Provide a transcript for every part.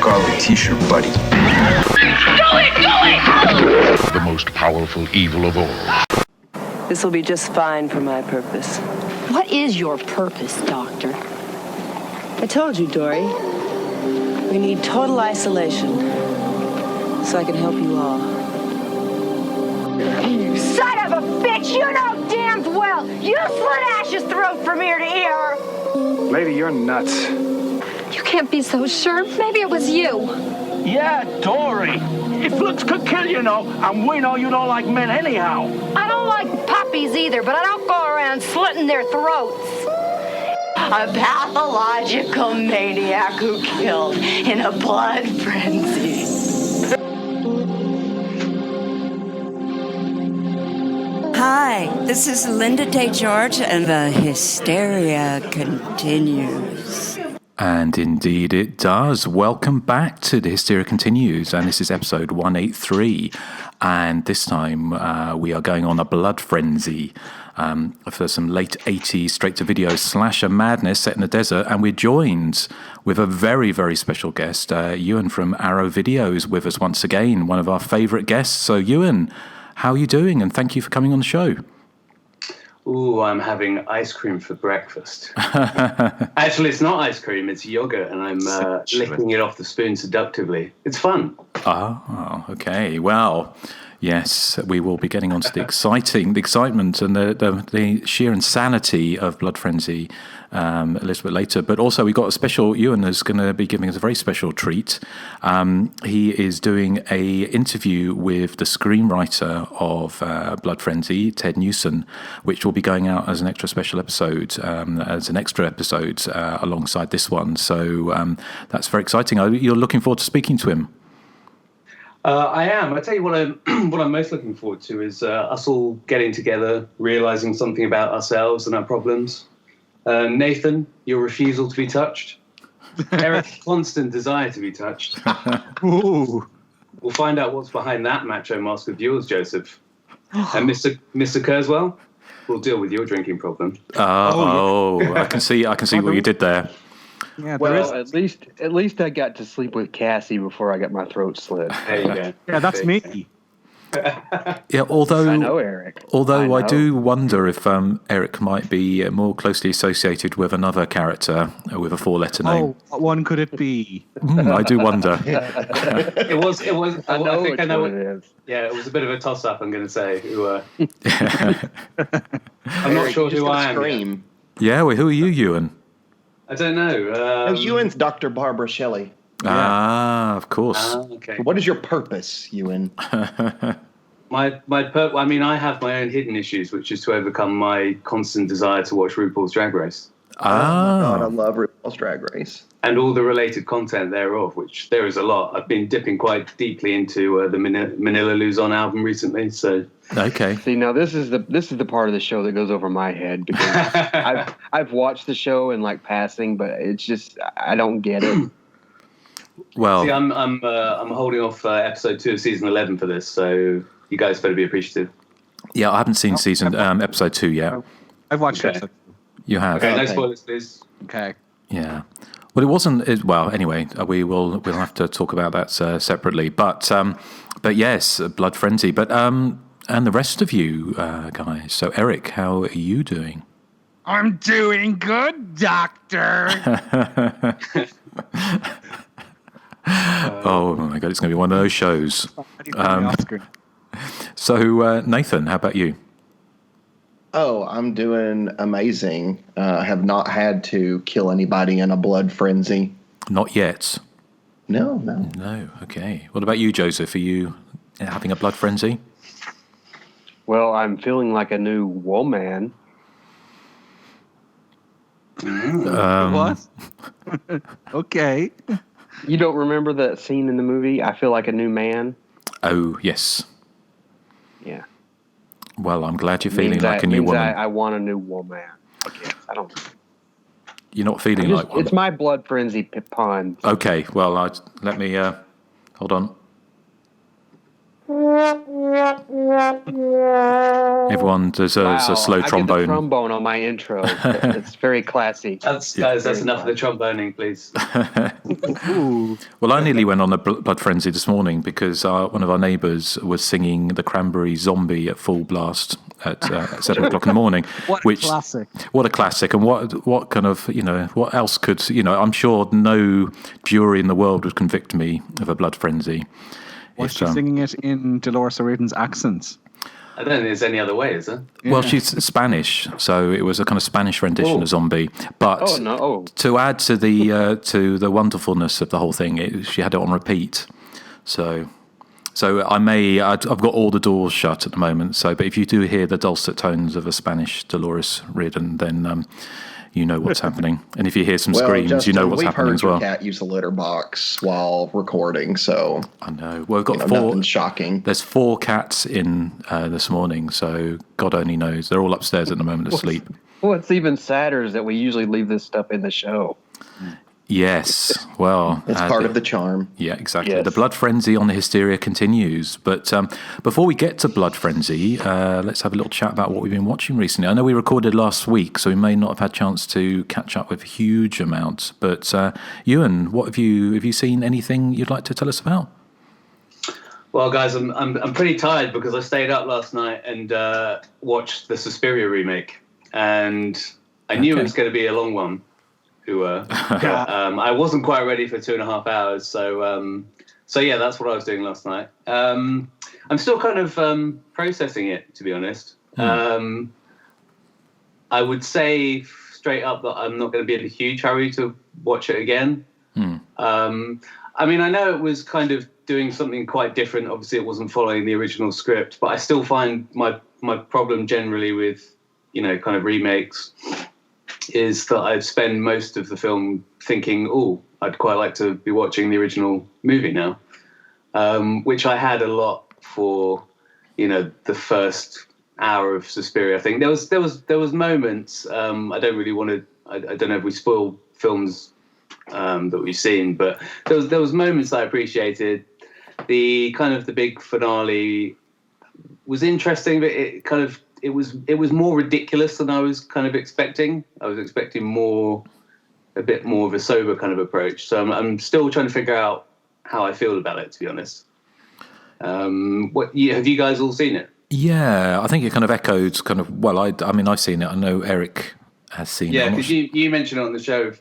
scarlet t-shirt, buddy. Do it! The most powerful evil of all. This will be just fine for my purpose. What is your purpose, Doctor? I told you, Dory. We need total isolation so I can help you all. You son of a bitch! You know damned well you slit Ash's throat from ear to ear! Lady, you're nuts. You can't be so sure. Maybe it was you. Yeah, Dory. If looks could kill, you know, and we know you don't like men anyhow. I don't like puppies either, but I don't go around slitting their throats. A pathological maniac who killed in a blood frenzy. Hi, this is Linda Day George, and the Hysteria continues. And indeed it does. Welcome back to the Hysteria Continues, and this is episode 183. And this time we are going on a blood frenzy for some late 80s straight-to-video slasher madness set in the desert. And we're joined with a very, very special guest. Ewan from Arrow Videos with us once again, one of our favourite guests. So Ewan, how are you doing? And thank you for coming on the show. Ooh, I'm having ice cream for breakfast. Actually, it's not ice cream, it's yogurt, and I'm licking it off the spoon seductively. It's fun. Oh, okay. Well, yes, we will be getting on to the excitement and the sheer insanity of Blood Frenzy a little bit later. But also we got a special, Ewan is going to be giving us a very special treat. He is doing a interview with the screenwriter of Blood Frenzy, Ted Newson, which will be going out as an extra special episode, alongside this one. So that's very exciting. You're looking forward to speaking to him? I am. I tell you what I'm most looking forward to is us all getting together, realizing something about ourselves and our problems. Nathan, your refusal to be touched. Eric's constant desire to be touched. Ooh. We'll find out what's behind that macho mask of yours, Joseph. And Mr. Kurzweil, we'll deal with your drinking problem. I can see what you did there. Yeah, well, at least I got to sleep with Cassie before I got my throat slit. There you go. Yeah, that's me. Yeah, although I know Eric. I do wonder if Erik might be more closely associated with another character with a four-letter name. Oh, what one could it be? I do wonder. It was. I think I know what it is. Yeah, it was a bit of a toss-up. I'm going to say. I'm not sure who I am. Scream. Yeah, well, who are you, Ewan? I don't know. Ewan's Dr. Barbara Shelley. Ah, of course. Okay. What is your purpose, Ewan? I have my own hidden issues, which is to overcome my constant desire to watch RuPaul's Drag Race. Oh my God, I love RuPaul's Drag Race. And all the related content thereof, which there is a lot. I've been dipping quite deeply into the Manila Luzon album recently. So okay. See, now this is the part of the show that goes over my head because I've watched the show in like passing, but it's just I don't get it. Well, see, I'm holding off episode 2 of season 11 for this, so you guys better be appreciative. Yeah, I haven't seen episode 2 yet. I've watched episode 2. You have. Okay, no spoilers, please. Okay. Yeah. Well, it wasn't. Well, anyway, we'll have to talk about that separately. But yes, Blood Frenzy. But and the rest of you guys. So, Erik, how are you doing? I'm doing good, Doctor. Oh my God, it's going to be one of those shows. So, Nathan, how about you? Oh, I'm doing amazing. I have not had to kill anybody in a blood frenzy. Not yet. No. No. Okay. What about you, Joseph? Are you having a blood frenzy? Well, I'm feeling like a new woman. What? Okay. You don't remember that scene in the movie, I Feel Like a New Man? Oh, yes. Yeah. Well, I'm glad you're feeling like a new woman. I want a new woman. Okay. I don't. You're not feeling like one. It's my blood frenzy pun. Okay. Well, let me hold on. Everyone deserves a slow I get the trombone. trombone on my intro. It's very classy. Guys, that's enough of the tromboning, please. Well, I nearly went on a blood frenzy this morning because one of our neighbours was singing the Cranberry Zombie at full blast at 7 o'clock in the morning. What a classic. What a classic. And what kind of, what else could, I'm sure no jury in the world would convict me of a blood frenzy. Was she singing it in Dolores O'Riordan's accent? I don't think there's any other way, is there? Yeah. Well, she's Spanish, so it was a kind of Spanish rendition of Zombie. But to add to the wonderfulness of the whole thing, she had it on repeat. So I've got all the doors shut at the moment. But if you do hear the dulcet tones of a Spanish Dolores O'Riordan, then you know what's happening. And if you hear some screams, Justin, you know what's happening as well. We've heard your cat use a litter box while recording, so I know. Well, we've got 4. Nothing shocking. There's 4 cats in this morning, so God only knows. They're all upstairs at the moment asleep. What's even sadder is that we usually leave this stuff in the show. Yes, well... It's part of the charm. Yeah, exactly. Yes. The blood frenzy on the Hysteria continues. But before we get to blood frenzy, let's have a little chat about what we've been watching recently. I know we recorded last week, so we may not have had a chance to catch up with a huge amount. But Ewan, what have you seen anything you'd like to tell us about? Well, guys, I'm pretty tired because I stayed up last night and watched the Suspiria remake. And I knew it was going to be a long one. I wasn't quite ready for 2.5 hours, so yeah, that's what I was doing last night. I'm still kind of processing it, to be honest. I would say straight up that I'm not going to be in a huge hurry to watch it again. I mean, I know it was kind of doing something quite different. Obviously, it wasn't following the original script, but I still find my problem generally with kind of remakes is that I've spent most of the film thinking, I'd quite like to be watching the original movie now, which I had a lot for, the first hour of Suspiria. I think there was moments. I don't really want to. I don't know if we spoil films that we've seen, but there was moments that I appreciated. The kind of the big finale was interesting, but it was more ridiculous than I was kind of expecting. I was expecting a bit more of a sober kind of approach. So I'm still trying to figure out how I feel about it, to be honest. Have you guys all seen it? Yeah, I think it kind of echoed kind of, well, I mean, I've seen it. I know Erik has seen it. Yeah, because you mentioned it on the show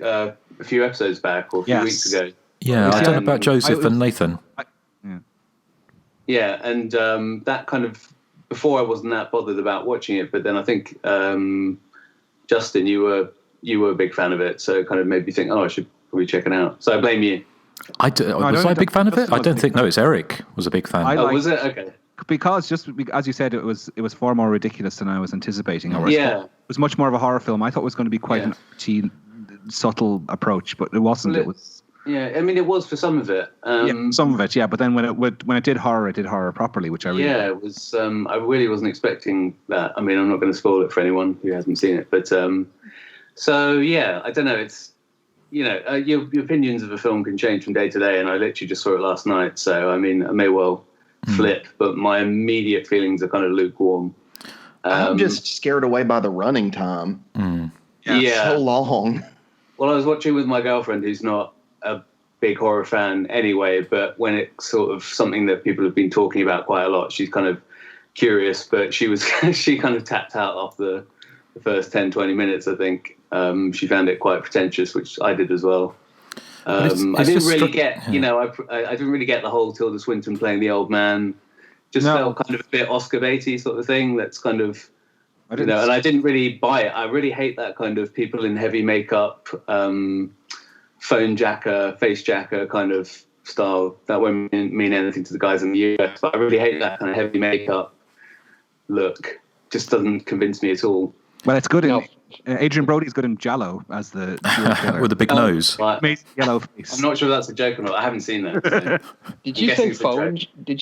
a few episodes back or a few weeks ago. Yeah, I don't know about Joseph and Nathan. Yeah, and that kind of, before I wasn't that bothered about watching it, but then I think Justin, you were a big fan of it, so it kind of made me think, I should probably check it out. So I blame you. Was I a big fan of it? I don't think. No, it's Erik was a big fan. Was it? Okay. Because just as you said, it was far more ridiculous than I was anticipating. Yeah, it was much more of a horror film. I thought it was going to be quite an artsy, subtle approach, but it wasn't. Well, it was. Yeah, I mean, it was for some of it. Some of it, yeah. But then when it did horror properly, which I really it was. I really wasn't expecting that. I mean, I'm not going to spoil it for anyone who hasn't seen it, but so yeah, I don't know. It's your opinions of a film can change from day to day, and I literally just saw it last night. So I mean, I may well flip, but my immediate feelings are kind of lukewarm. I'm just scared away by the running time. Yeah, so long. Well, I was watching with my girlfriend, who's not a big horror fan anyway, but when it's sort of something that people have been talking about quite a lot, she's kind of curious, but she kind of tapped out after the first 10-20 minutes. I think she found it quite pretentious, which I did as well. I didn't really get I didn't really get the whole Tilda Swinton playing the old man. Felt kind of a bit Oscar baity sort of thing. That's kind of and I didn't really buy it. I really hate that kind of people in heavy makeup, phone jacker, face jacker kind of style. That won't mean anything to the guys in the US, but I really hate that kind of heavy makeup look. Just doesn't convince me at all. Well, it's good in Adrian Brody's good in Giallo as the killer. With a big nose. Right. Amazing yellow face. I'm not sure if that's a joke or not. I haven't seen that. So Did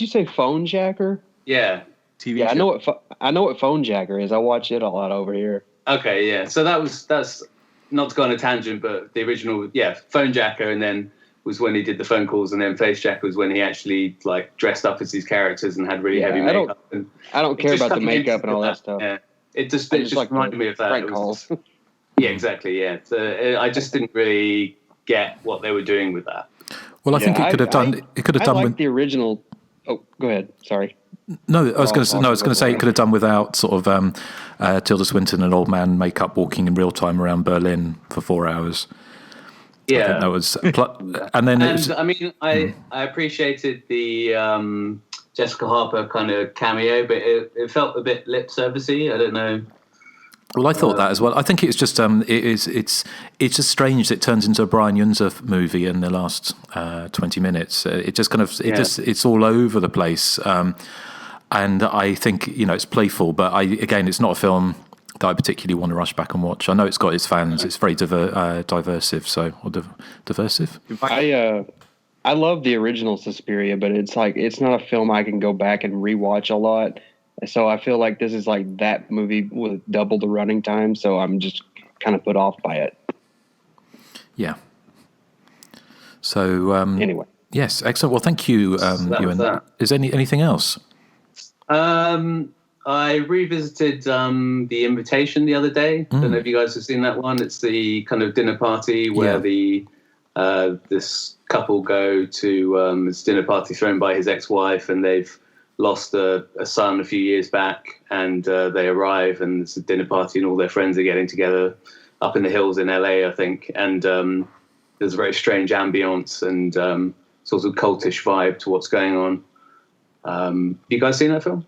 you say phone jacker? Yeah. TV show. I know what phone jacker is. I watch it a lot over here. Okay, yeah. So that's not to go on a tangent, but the original, phone jacker, and then was when he did the phone calls, and then Face Jack was when he actually like dressed up as these characters and had really heavy makeup. I don't care about the makeup and all that stuff. Yeah, it just reminded me of that. Prank calls. Yeah, exactly. Yeah, so, I just didn't really get what they were doing with that. Well, I think it could have done. It could have done with the original. Oh, go ahead. Sorry. No, I was going to say it could have done without sort of Tilda Swinton and old man makeup walking in real time around Berlin for 4 hours. Yeah, I think that was, and then I appreciated the Jessica Harper kind of cameo, but it felt a bit lip servicey. I don't know. Well, I thought that as well. I think it's just it's just strange that it turns into a Brian Yunzer movie in the last 20 minutes. It just kind of it's all over the place, and I think it's playful, but it's not a film that I particularly want to rush back and watch. I know it's got its fans. It's very diversive, diversive. I love the original Suspiria, but it's not a film I can go back and rewatch a lot. So I feel like this is like that movie with double the running time. So I'm just kind of put off by it. Yeah. So anyway, yes, excellent. Well, thank you. Is anything else? I revisited The Invitation the other day. Don't know if you guys have seen that one. It's the kind of dinner party where this couple go to this dinner party thrown by his ex-wife, and they've lost a son a few years back, and they arrive, and it's a dinner party, and all their friends are getting together up in the hills in LA, I think. And there's a very strange ambience and sort of cultish vibe to what's going on. You guys seen that film?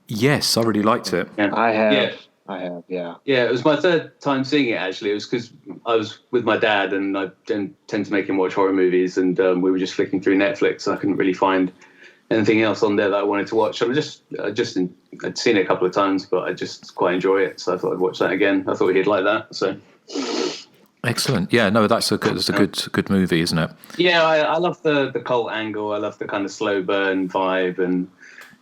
Yes, I really liked it. Yeah. I have. Yeah. Yeah. Yeah, it was my third time seeing it, actually. It was because I was with my dad, and I tend to make him watch horror movies, and we were just flicking through Netflix, and I couldn't really find anything else on there that I wanted to watch. And I'd seen it a couple of times, but I just quite enjoy it, so I thought I'd watch that again. I thought he'd like that. So excellent. Yeah, no, that's a good movie, isn't it? Yeah, I love the cult angle. I love the kind of slow burn vibe, and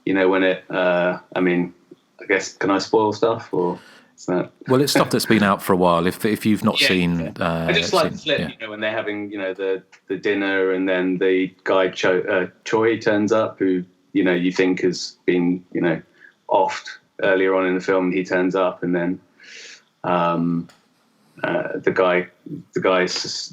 when it. I guess, can I spoil stuff, or is that? Well, it's stuff that's been out for a while. If you've not seen, I just like the flip. When they're having the dinner, and then the guy Choi turns up, who you think has been offed earlier on in the film. He turns up, and then the guy's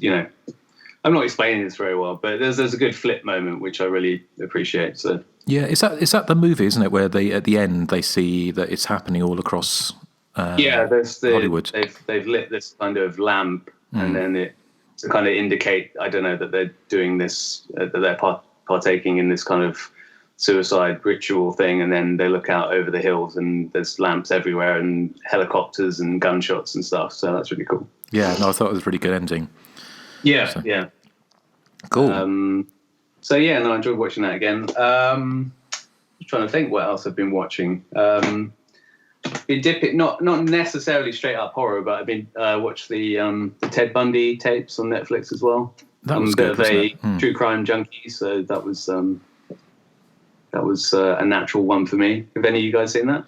I'm not explaining this very well, but there's a good flip moment which I really appreciate. So. Yeah, is that the movie, isn't it, where they at the end they see that it's happening all across there's Hollywood. They've lit this kind of lamp, and then it to kind of indicate, I don't know, that they're doing this, that they're partaking in this kind of suicide ritual thing, and then they look out over the hills and there's lamps everywhere and helicopters and gunshots and stuff. So that's really cool. Yeah, no, I thought it was a really good ending. Yeah, Cool. I enjoyed watching that again. I'm trying to think what else I've been watching. Not necessarily straight up horror, but I've been watched the Ted Bundy tapes on Netflix as well. That was good. I'm a bit of a true crime junkie, so that was a natural one for me. Have any of you guys seen that?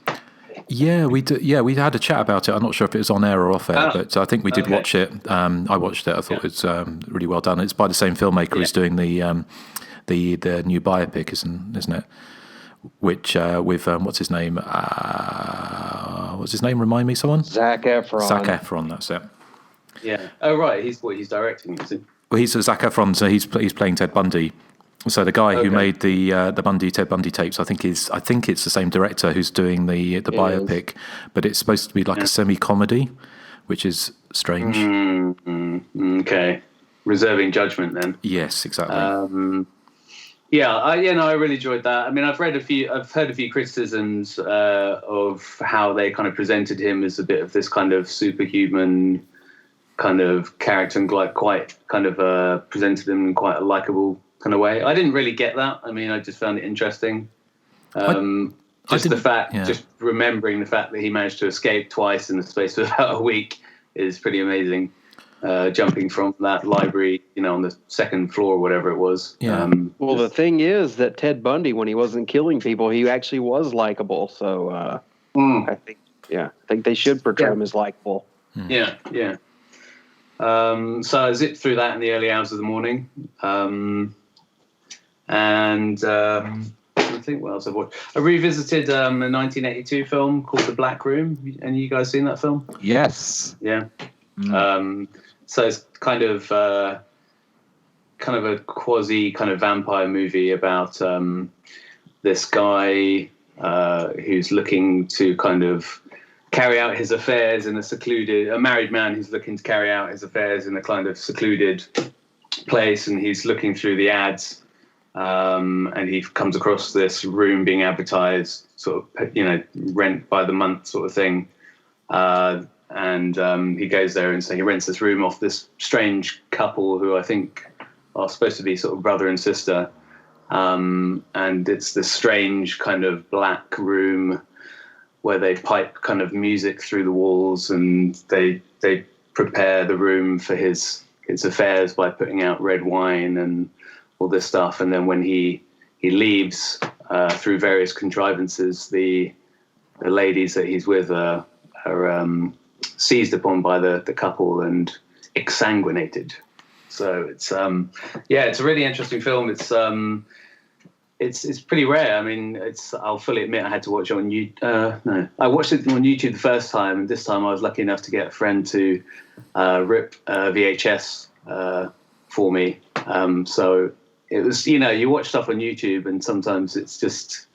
Yeah, we did. Yeah, we had a chat about it. I'm not sure if it was on air or off air, but I think we did watch it. I watched it. I thought it was really well done. It's by the same filmmaker who's doing the new biopic, isn't it? Which with what's his name? Remind me, someone. Zac Efron. Zac Efron. That's it. Yeah. Oh right, he's directing. Is he? Well, he's Zac Efron, so he's playing Ted Bundy. So the guy who made the Ted Bundy tapes, I think it's the same director who's doing the biopic, but it's supposed to be like a semi-comedy, which is strange. Okay, reserving judgment then. Yes, exactly. I really enjoyed that. I mean, I've heard a few criticisms of how they kind of presented him as a bit of this kind of superhuman kind of character, and like quite kind of presented him in quite a likable kind of way. I didn't really get that. I mean, I just found it interesting. Just remembering the fact that he managed to escape twice in the space of about a week is pretty amazing. Jumping from that library, on the second floor or whatever it was. Yeah. The thing is that Ted Bundy, when he wasn't killing people, he actually was likable. So I think they should portray him as likable. Yeah. So I zipped through that in the early hours of the morning. I think what else I've watched. I revisited a 1982 film called The Black Room. Any of you guys seen that film? Yes. Yeah. So it's kind of a quasi kind of vampire movie about this guy who's looking to kind of carry out his affairs in a married man who's looking to carry out his affairs in a kind of secluded place, and he's looking through the ads. And he comes across this room being advertised, sort of, rent by the month sort of thing. And he goes there and so he rents this room off this strange couple who I think are supposed to be sort of brother and sister. And it's this strange kind of black room where they pipe kind of music through the walls, and they prepare the room for his affairs by putting out red wine and all this stuff. And then when he leaves through various contrivances, the ladies that he's with are seized upon by the couple and exsanguinated. So it's it's a really interesting film. It's pretty rare. I mean, I'll fully admit I had to watch it on YouTube. I watched it on YouTube the first time, and this time I was lucky enough to get a friend to rip VHS for me. So it was, you watch stuff on YouTube and sometimes it's just,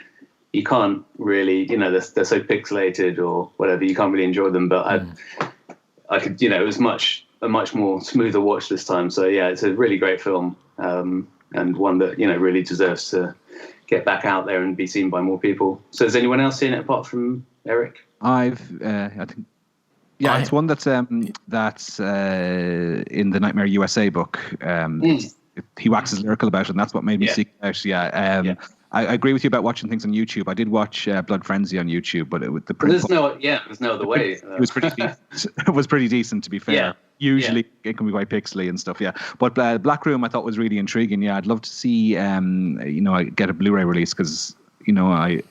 you can't really, they're so pixelated or whatever, you can't really enjoy them. But I could, it was a much more smoother watch this time. So yeah, it's a really great film, and one that, really deserves to get back out there and be seen by more people. So has anyone else seen it apart from Erik? I think, yeah, it's one that's in the Nightmare USA book. He waxes lyrical about it, and that's what made me seek it out. Yeah. I agree with you about watching things on YouTube. I did watch Blood Frenzy on YouTube, but there's no other way. It was pretty decent. It was pretty decent, to be fair. Yeah. Usually it can be quite pixely and stuff, yeah. But Black Room I thought was really intriguing. Yeah, I'd love to see, I get a Blu-ray release because, I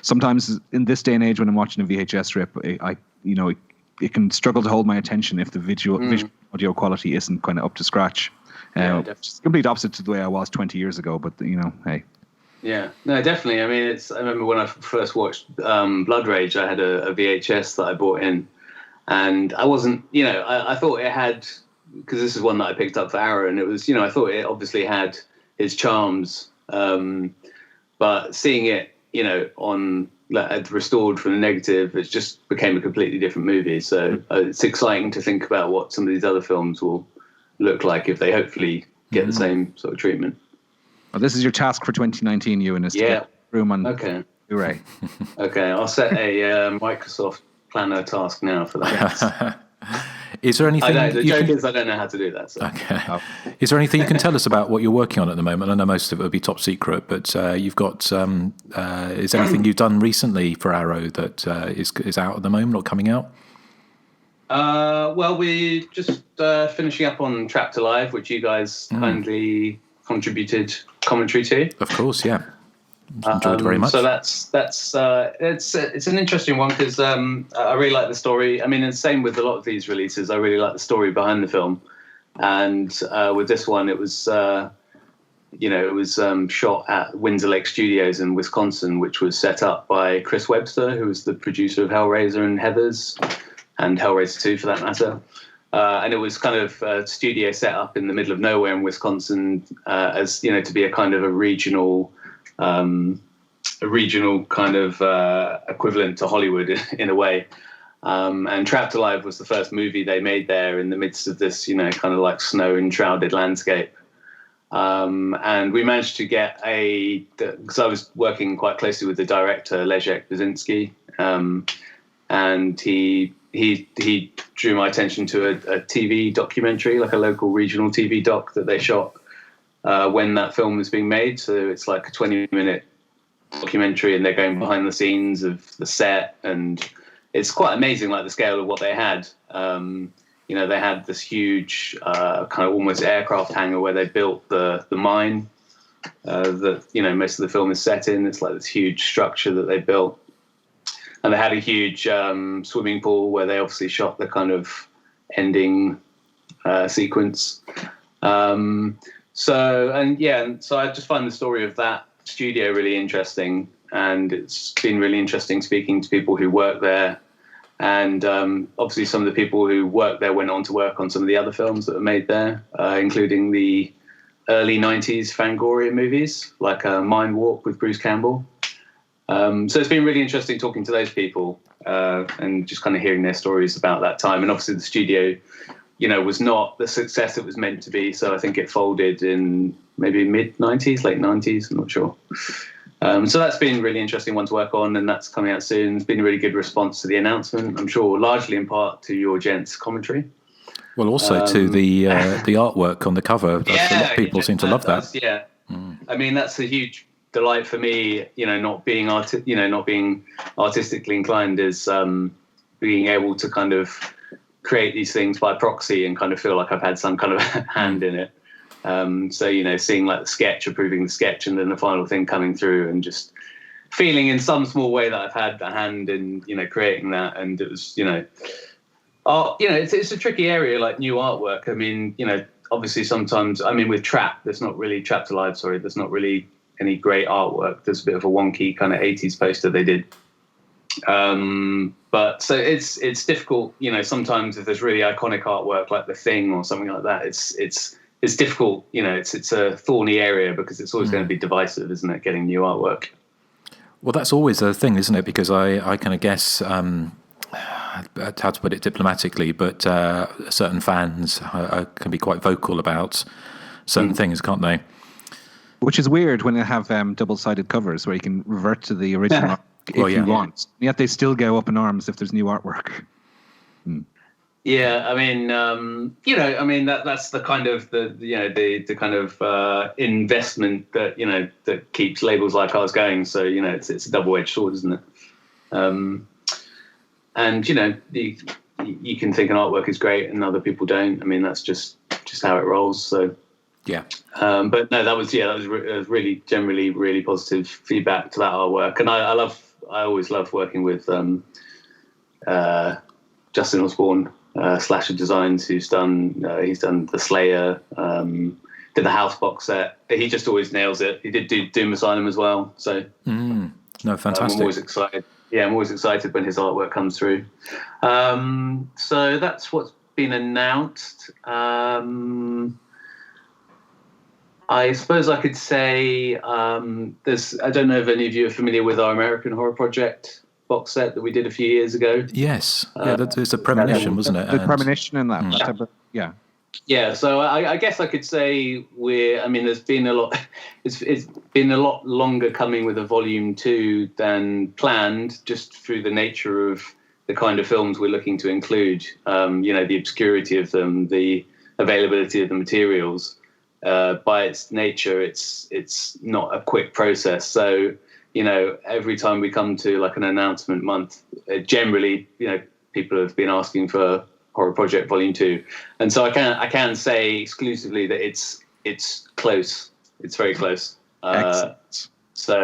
sometimes in this day and age when I'm watching a VHS rip, it can struggle to hold my attention if the visual audio quality isn't kind of up to scratch. It's complete opposite to the way I was 20 years ago, but hey. Yeah, no, definitely. I mean, I remember when I first watched Blood Rage, I had a VHS that I bought in, and I wasn't, I thought it had, because this is one that I picked up for Arrow, and it was, I thought it obviously had its charms, but seeing it, on restored from the negative, it just became a completely different movie. So it's exciting to think about what some of these other films will look like if they hopefully get the same sort of treatment. Well, this is your task for 2019, Ewan, is to get Room on Blu-ray. Okay, I'll set a Microsoft Planner task now for that. Is there anything? The joke is I don't know how to do that. So. Okay. Is there anything you can tell us about what you're working on at the moment? I know most of it will be top secret, but you've got. Is there anything you've done recently for Arrow that is out at the moment or coming out? Well, we're just finishing up on Trapped Alive, which you guys kindly contributed commentary to. Of course, yeah. Enjoyed it very much. So that's it's an interesting one because I really like the story. I mean, and same with a lot of these releases. I really like the story behind the film, and with this one, it was shot at Windsor Lake Studios in Wisconsin, which was set up by Chris Webster, who was the producer of Hellraiser and Heathers, and Hellraiser 2 for that matter. And it was kind of a studio set up in the middle of nowhere in Wisconsin, as to be a kind of a regional kind of equivalent to Hollywood in a way. And Trapped Alive was the first movie they made there in the midst of this, kind of like snow-enshrouded landscape. And we managed to get because I was working quite closely with the director, Leszek Brzezinski, and he drew my attention to a TV documentary, like a local regional TV doc that they shot when that film was being made. So it's like a 20-minute documentary, and they're going behind the scenes of the set, and it's quite amazing, like the scale of what they had. They had this huge kind of almost aircraft hangar where they built the mine that most of the film is set in. It's like this huge structure that they built. And they had a huge swimming pool where they obviously shot the kind of ending sequence. So I just find the story of that studio really interesting, and it's been really interesting speaking to people who work there. And obviously some of the people who worked there went on to work on some of the other films that were made there, including the early 90s Fangoria movies, like Mind Walk with Bruce Campbell. So it's been really interesting talking to those people and just kind of hearing their stories about that time. And obviously the studio, was not the success it was meant to be. So I think it folded in maybe mid-90s, late 90s, I'm not sure. So that's been a really interesting one to work on, and that's coming out soon. It's been a really good response to the announcement, I'm sure, largely in part to your gents' commentary. Well, also to the artwork on the cover. A lot of people seem to love that. Yeah. I mean, that's a huge delight for me, not being artistically inclined, is being able to kind of create these things by proxy and kind of feel like I've had some kind of hand in it. So, seeing like the sketch, approving the sketch, and then the final thing coming through, and just feeling in some small way that I've had a hand in, creating that. And it was, it's a tricky area, like new artwork. I mean, obviously sometimes, with there's not really any great artwork. There's a bit of a wonky kind of 80s poster they did. But so it's difficult, sometimes if there's really iconic artwork like The Thing or something like that, it's difficult, it's a thorny area because it's always going to be divisive, isn't it, getting new artwork? Well, that's always a thing, isn't it? Because I kind of guess how to put it diplomatically, but certain fans can be quite vocal about certain things, can't they? Which is weird when they have double-sided covers where you can revert to the original if you want. Yet they still go up in arms if there's new artwork. Yeah, that's the kind of the kind of investment that that keeps labels like ours going. So it's a double-edged sword, isn't it? And you can think an artwork is great and other people don't. I mean, that's just how it rolls. So yeah. But no, that was really generally really positive feedback to that artwork, and I always love working with Justin Osborne, Slasher Designs, he's done the Slayer, did the House box set. He just always nails it. He did do Doom Asylum as well. So no, fantastic. I'm always excited. Yeah, I'm always excited when his artwork comes through. So that's what's been announced. I suppose I could say there's. I don't know if any of you are familiar with our American Horror Project box set that we did a few years ago. Yes, it's a premonition, wasn't it? The premonition in that. Yeah. Yeah. So I guess I could say there's been a lot. It's been a lot longer coming with a volume 2 than planned, just through the nature of the kind of films we're looking to include. The obscurity of them, the availability of the materials. By its nature, it's not a quick process. So, every time we come to like an announcement month, generally, people have been asking for Horror Project Volume 2, and so I can say exclusively that it's close. It's very close. So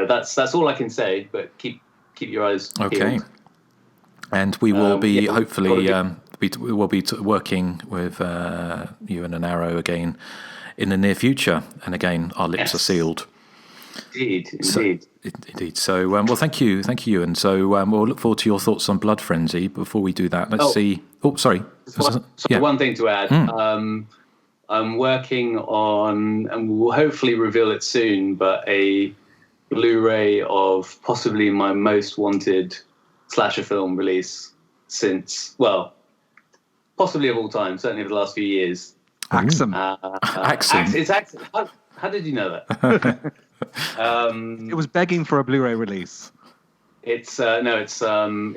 that's all I can say. But keep your eyes peeled. Okay. And we will be hopefully we will be working with you and an arrow again in the near future, and again our lips are sealed. Indeed. So well, thank you, and so we'll look forward to your thoughts on Blood Frenzy. Before we do that, let's see. Oh, sorry. One thing to add. I'm working on, and we'll hopefully reveal it soon, but a Blu-ray of possibly my most wanted slasher film release since, possibly of all time, certainly over the last few years. Axum. It's Axum. How did you know that? It was begging for a Blu-ray release. It's Death Nurse 1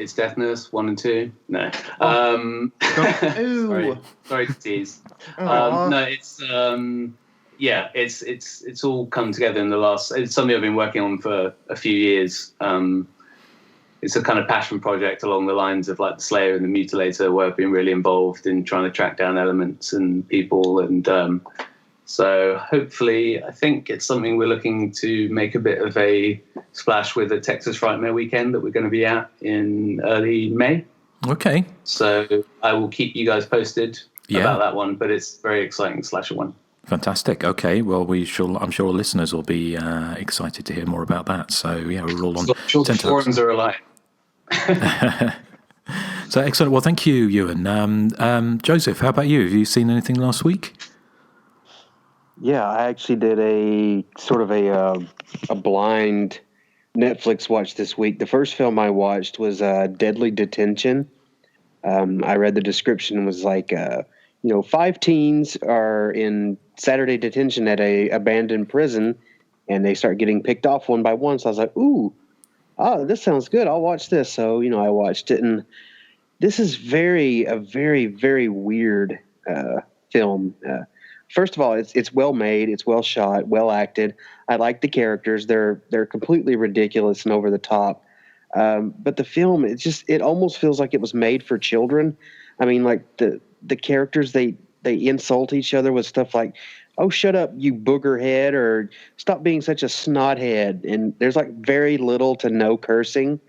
and 2. No. Sorry to tease. No, it's all come together in the last. It's something I've been working on for a few years. It's a kind of passion project along the lines of like the Slayer and the Mutilator, where I've been really involved in trying to track down elements and people, and so hopefully, I think it's something we're looking to make a bit of a splash with at Texas Frightmare Weekend that we're going to be at in early May. Okay. So I will keep you guys posted. about that one, but it's a very exciting slasher one. Fantastic. Okay, well, I'm sure listeners will be excited to hear more about that. So yeah, we're all on. So I'm sure the forums are alive. So excellent. Well, thank you, Ewan. Joseph, how about you? Have you seen anything last week? Yeah, I actually did a sort of a blind Netflix watch this week. The first film I watched was Deadly Detention. I read the description was like, 5 teens are in Saturday detention at a abandoned prison, and they start getting picked off one by one. So I was like, this sounds good. I'll watch this. So, I watched it, and this is a very, very weird film. First of all, it's well made, it's well shot, well acted. I like the characters. They're completely ridiculous and over the top. But the film, it almost feels like it was made for children. I mean, like the characters, they insult each other with stuff like, "Oh, shut up, you booger head," or "Stop being such a snot head." And there's like very little to no cursing,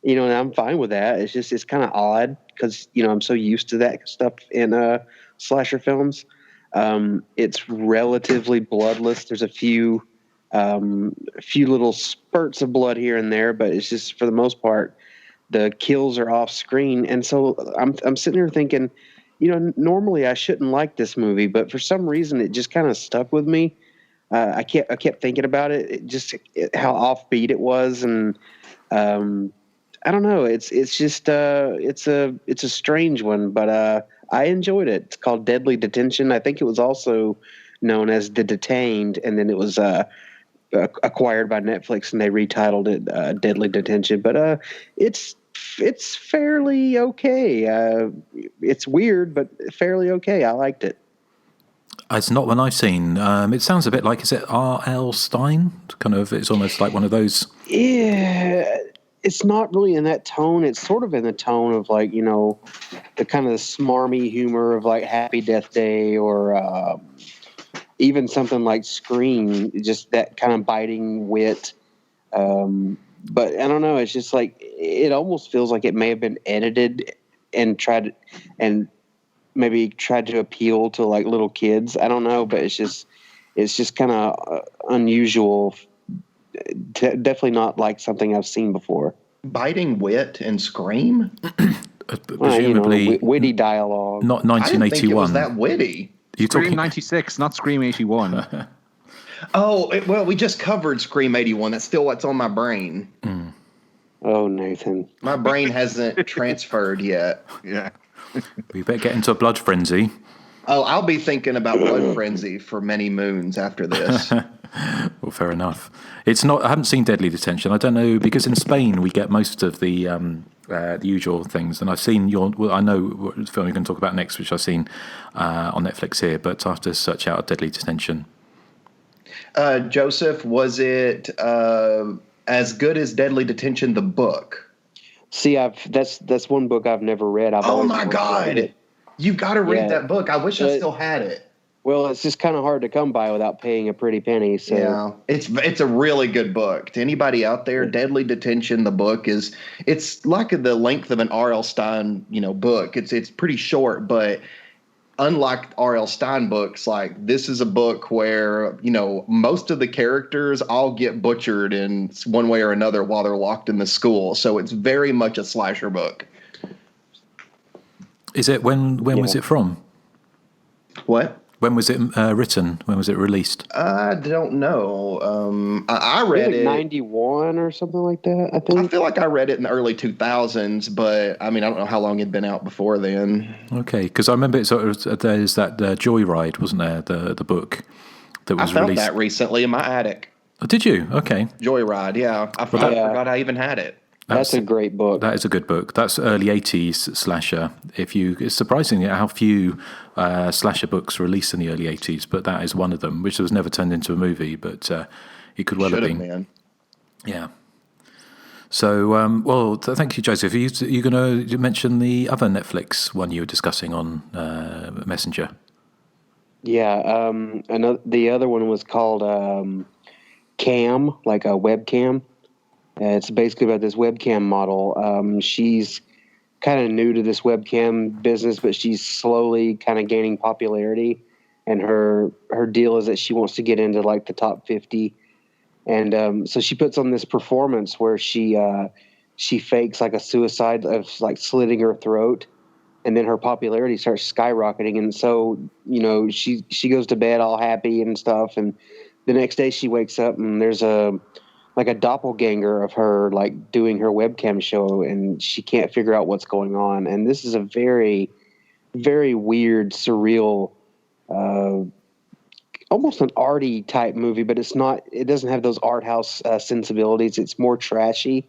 and I'm fine with that. It's kind of odd because, I'm so used to that stuff in slasher films. It's relatively bloodless. There's a few little spurts of blood here and there, but it's just, for the most part, the kills are off screen. And so I'm sitting here thinking, normally I shouldn't like this movie, but for some reason it just kind of stuck with me. I kept thinking about it, how offbeat it was, and I don't know. It's a strange one, but I enjoyed it. It's called Deadly Detention. I think it was also known as The Detained, and then it was acquired by Netflix, and they retitled it Deadly Detention. But it's fairly okay. It's weird, but fairly okay. I liked it. It's not one I've seen. It sounds a bit like, is it R.L. Stein? It's almost like one of those. Yeah. It's not really in that tone. It's sort of in the tone of like, the kind of smarmy humor of like Happy Death Day, or even something like Scream, just that kind of biting wit. But I don't know. It's just like, it almost feels like it may have been edited and maybe tried to appeal to like little kids. I don't know, but it's just kind of unusual. Definitely not like something I've seen before. Biting wit and Scream? Presumably witty dialogue. Not 1981. I didn't think it was that witty. Scream 96, not Scream 81. Well, we just covered Scream 81. That's still what's on my brain. Mm. Oh, Nathan. My brain hasn't transferred yet. Yeah. We better get into a blood frenzy. Oh, I'll be thinking about Blood Frenzy for many moons after this. Well, fair enough. It's not. I haven't seen Deadly Detention. I don't know, because in Spain we get most of the usual things, and I've seen I know what film we're going to talk about next, which I've seen on Netflix here. But I have to search out Deadly Detention. Joseph, was it as good as Deadly Detention, the book? See, that's one book I've never read. Oh my God. You've got to read that book. I wish I still had it. Well, it's just kind of hard to come by without paying a pretty penny. So yeah, it's a really good book. To anybody out there, Deadly Detention, the book it's like the length of an R.L. Stein, book. It's pretty short, but unlike R.L. Stein books, like this is a book where, most of the characters all get butchered in one way or another while they're locked in the school. So it's very much a slasher book. Is it when was it from? What? When was it written? When was it released? I don't know. I read it 91 or something like that, I think. I feel like I read it in the early 2000s, but I don't know how long it'd been out before then. Okay, because I remember there's that Joyride, wasn't there? The book that was released. I found released. that recently in my attic. Oh, did you? Okay. Joyride, yeah. I forgot I even had it. That's a great book. That is a good book. That's early 80s slasher. It's surprising how few slasher books released in the early 80s, but that is one of them, which was never turned into a movie, but it could well have been. Man. Yeah. So, thank you, Joseph. Are you going to mention the other Netflix one you were discussing on Messenger? Yeah. The other one was called Cam, like a webcam. It's basically about this webcam model. She's kind of new to this webcam business, but she's slowly kind of gaining popularity. And her deal is that she wants to get into like the top 50. And so she puts on this performance where she fakes like a suicide of like slitting her throat. And then her popularity starts skyrocketing. And so, she goes to bed all happy and stuff. And the next day she wakes up and there's a doppelganger of her like doing her webcam show, and she can't figure out what's going on. And this is a very, very weird, surreal, almost an arty type movie, but it doesn't have those art house sensibilities. It's more trashy.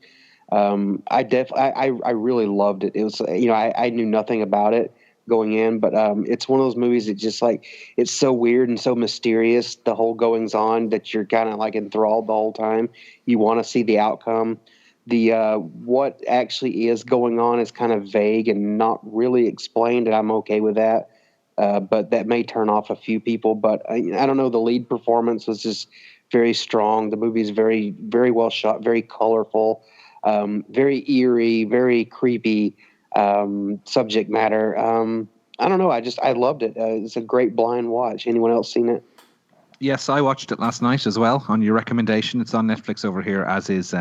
I really loved it. It was, I knew nothing about it going in, but it's one of those movies that just like, it's so weird and so mysterious, the whole goings on, that you're kind of like enthralled the whole time. You want to see the outcome. The what actually is going on is kind of vague and not really explained, and I'm okay with that. But that may turn off a few people. But I don't know. The lead performance was just very strong. The movie is very, very well shot, very colorful, very eerie, very creepy subject matter. I don't know. I loved it. It's a great blind watch. Anyone else seen it? Yes, I watched it last night as well on your recommendation. It's on Netflix over here, as is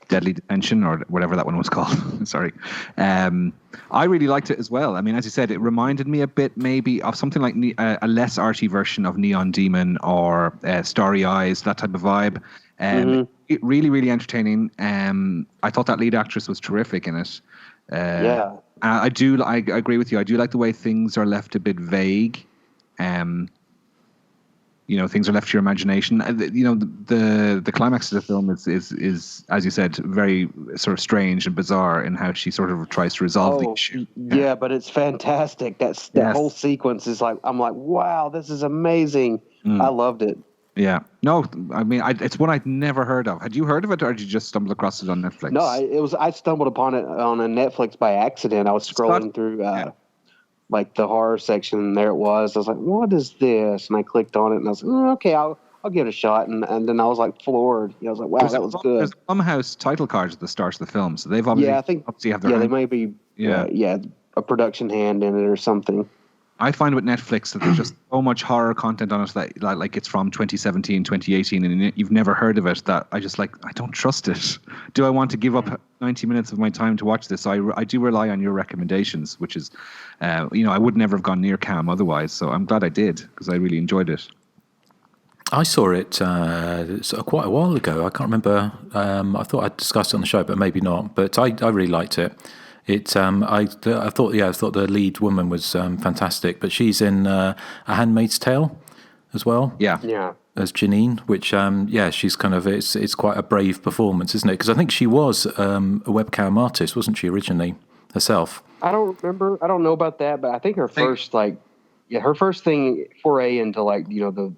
Deadly Detention, or whatever that one was called. Sorry. I really liked it as well. I mean, as you said, it reminded me a bit maybe of something like a less arty version of Neon Demon or Starry Eyes, that type of vibe. It really, really entertaining. I thought that lead actress was terrific in it. Yeah. I agree with you. I do like the way things are left a bit vague. Things are left to your imagination. The climax of the film is, as you said, very sort of strange and bizarre in how she sort of tries to resolve the issue. Yeah, but it's fantastic. That whole sequence is like, I'm like, wow, this is amazing. I loved it. Yeah. No, I mean, it's one I'd never heard of. Had you heard of it, or did you just stumble across it on Netflix? No, I stumbled upon it on a Netflix by accident. I was scrolling through like the horror section, and there it was. I was like, what is this? And I clicked on it, and I was like, okay, I'll give it a shot. And then I was like floored. I was like, wow, that was good. There's Blumhouse title cards at the start of the film, so they've obviously have their they might be a production hand in it or something. I find with Netflix that there's just so much horror content on it that like it's from 2017, 2018, and you've never heard of it, that I don't trust it. Do I want to give up 90 minutes of my time to watch this? So I do rely on your recommendations, which is, I would never have gone near Cam otherwise. So I'm glad I did, because I really enjoyed it. I saw it quite a while ago. I can't remember. I thought I discussed it on the show, but maybe not. But I really liked it. I thought the lead woman was fantastic, but she's in A Handmaid's Tale as well. Yeah. As Janine, which she's kind of it's quite a brave performance, isn't it? Because I think she was a webcam artist, wasn't she originally herself? I don't remember. I don't know about that, but I think her first thing foray into the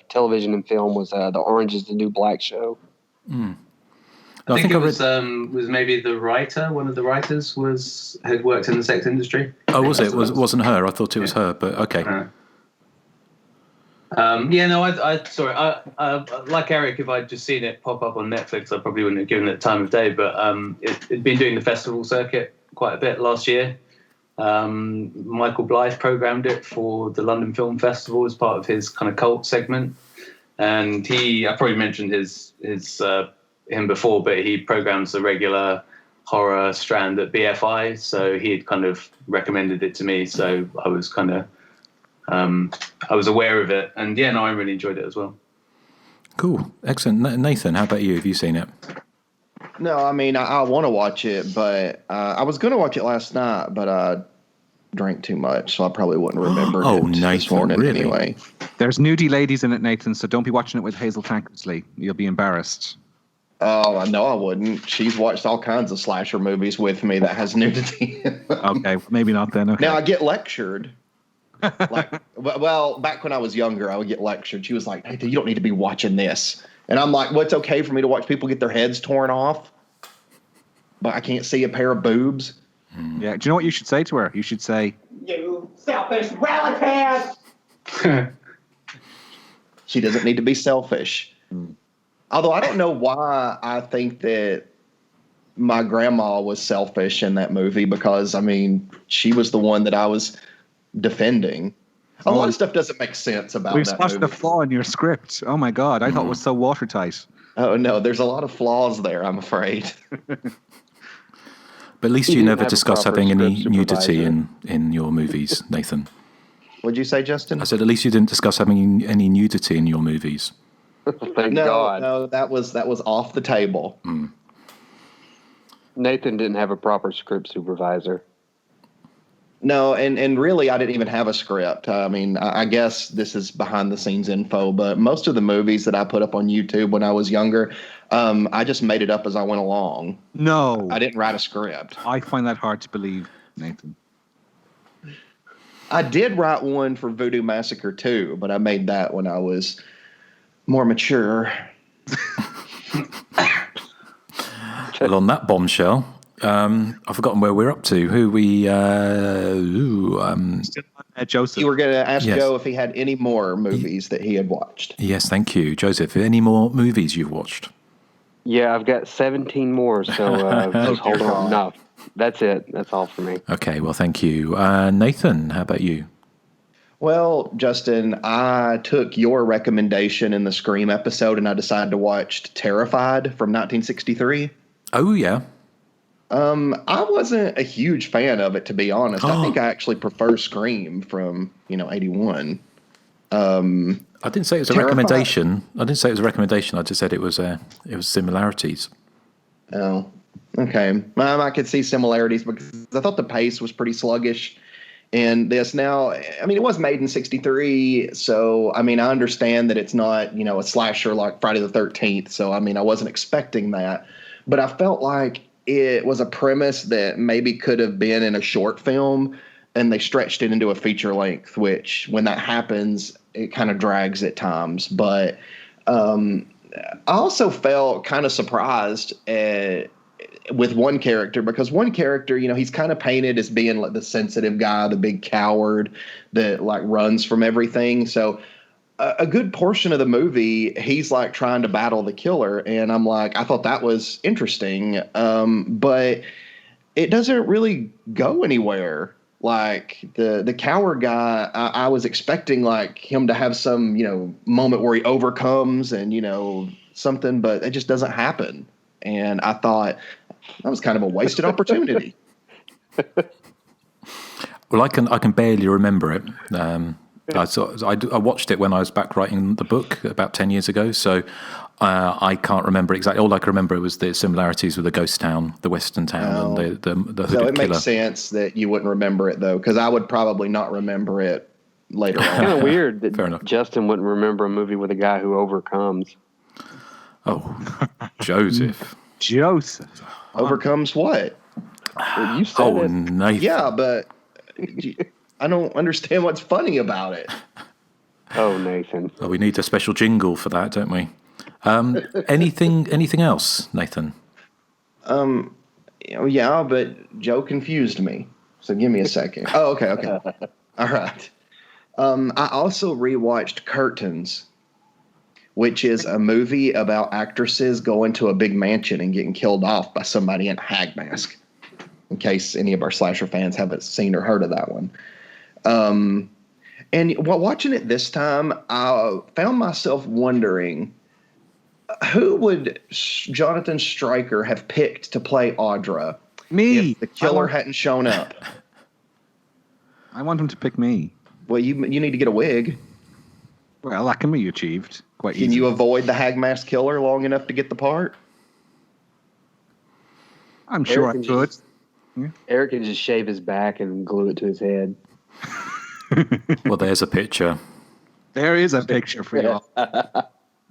television and film was the Orange Is the New Black show. Mm. I think it was maybe the writer. One of the writers had worked in the sex industry. Oh, was it? Wasn't her? I thought it was her, but okay. I sorry. I like Erik. If I'd just seen it pop up on Netflix, I probably wouldn't have given it time of day. But it'd been doing the festival circuit quite a bit last year. Michael Blythe programmed it for the London Film Festival as part of his kind of cult segment, and I probably mentioned him before, but he programs the regular horror strand at BFI, so he had kind of recommended it to me, so I was kind of I was aware of it, and I really enjoyed it as well. Cool, excellent. Nathan, how about you? Have you seen it? No, I mean, I want to watch it, but I was going to watch it last night, but I drank too much, so I probably wouldn't remember it this morning really? Anyway. There's nudie ladies in it, Nathan, so don't be watching it with Hazel Tankersley. You'll be embarrassed. Oh, no, I wouldn't. She's watched all kinds of slasher movies with me that has nudity. Okay, maybe not then. Okay. Now, I get lectured. Back when I was younger, I would get lectured. She was like, "Nathan, you don't need to be watching this." And I'm like, well, it's okay for me to watch people get their heads torn off, but I can't see a pair of boobs. Yeah. Do you know what you should say to her? You should say, "You selfish relative." She doesn't need to be selfish. Although I don't know why I think that my grandma was selfish in that movie because, I mean, she was the one that I was defending. A lot of stuff doesn't make sense about We've that spotted movie. a flaw in your script. Oh my God, I thought it was so watertight. Oh, no, there's a lot of flaws there, I'm afraid. But at least He you didn't never have a discuss proper having any script nudity supervisor. in your movies, Nathan. What'd you say, Justin? I said at least you didn't discuss having any nudity in your movies. Thank God. No, that was off the table. Nathan didn't have a proper script supervisor. No, and really, I didn't even have a script. I mean, I guess this is behind the scenes info, but most of the movies that I put up on YouTube when I was younger, I just made it up as I went along. No. I didn't write a script. I find that hard to believe, Nathan. I did write one for Voodoo Massacre 2, but I made that when I was more mature. Well, on that bombshell, I've forgotten where we're up to. Who we? Joseph. You were going to ask Yes. Joe if he had any more movies that he had watched. Yes, thank you, Joseph. Any more movies you've watched? Yeah, I've got 17 more, so just hold on. No, that's it. That's all for me. Okay, well, thank you. Nathan, how about you? Well, Justin, I took your recommendation in the Scream episode, and I decided to watch Terrified from 1963. Oh, yeah. I wasn't a huge fan of it, to be honest. I think I actually prefer Scream from, 81. I didn't say it was a Terrified. recommendation. I didn't say it was a recommendation. I just said it was similarities. Oh, okay. I could see similarities because I thought the pace was pretty sluggish in this. Now, I mean, it was made in 63, so, I mean, I understand that it's not, a slasher like Friday the 13th, so, I mean, I wasn't expecting that. But I felt like it was a premise that maybe could have been in a short film, and they stretched it into a feature length, which when that happens, it kind of drags at times. But I also felt kind of surprised with one character, because one character, he's kind of painted as being like the sensitive guy, the big coward that like runs from everything. So a good portion of the movie, he's like trying to battle the killer. And I'm like, I thought that was interesting. But it doesn't really go anywhere. Like the coward guy, I was expecting like him to have some, moment where he overcomes and, something, but it just doesn't happen. And I thought that was kind of a wasted opportunity. Well, I can barely remember it. I watched it when I was back writing the book about 10 years ago, so I can't remember exactly. All I can remember was the similarities with the ghost town, the western town, and the hooded So it killer. makes sense that you wouldn't remember it, though, because I would probably not remember it later on. Kind of weird that Fair enough. Justin wouldn't remember a movie with a guy who overcomes. Oh, Joseph. Joseph. Overcomes what? Well, you said Oh, it. Nathan. Yeah, but I don't understand what's funny about it. Oh, Nathan. Oh, we need a special jingle for that, don't we? Anything else, Nathan? Yeah, but Joe confused me. So give me a second. Oh, okay. All right. I also rewatched Curtains, which is a movie about actresses going to a big mansion and getting killed off by somebody in a hag mask, in case any of our slasher fans haven't seen or heard of that one. And while watching it this time, I found myself wondering, who would Jonathan Stryker have picked to play Audra Me. if the killer hadn't shown up? I want him to pick me. Well, you need to get a wig. Well, that can be achieved quite Can easily. you avoid the hag mask killer long enough to get the part? I'm sure I Eric could. Eric can just shave his back and glue it to his head. Well, there's a picture. There is a picture for you.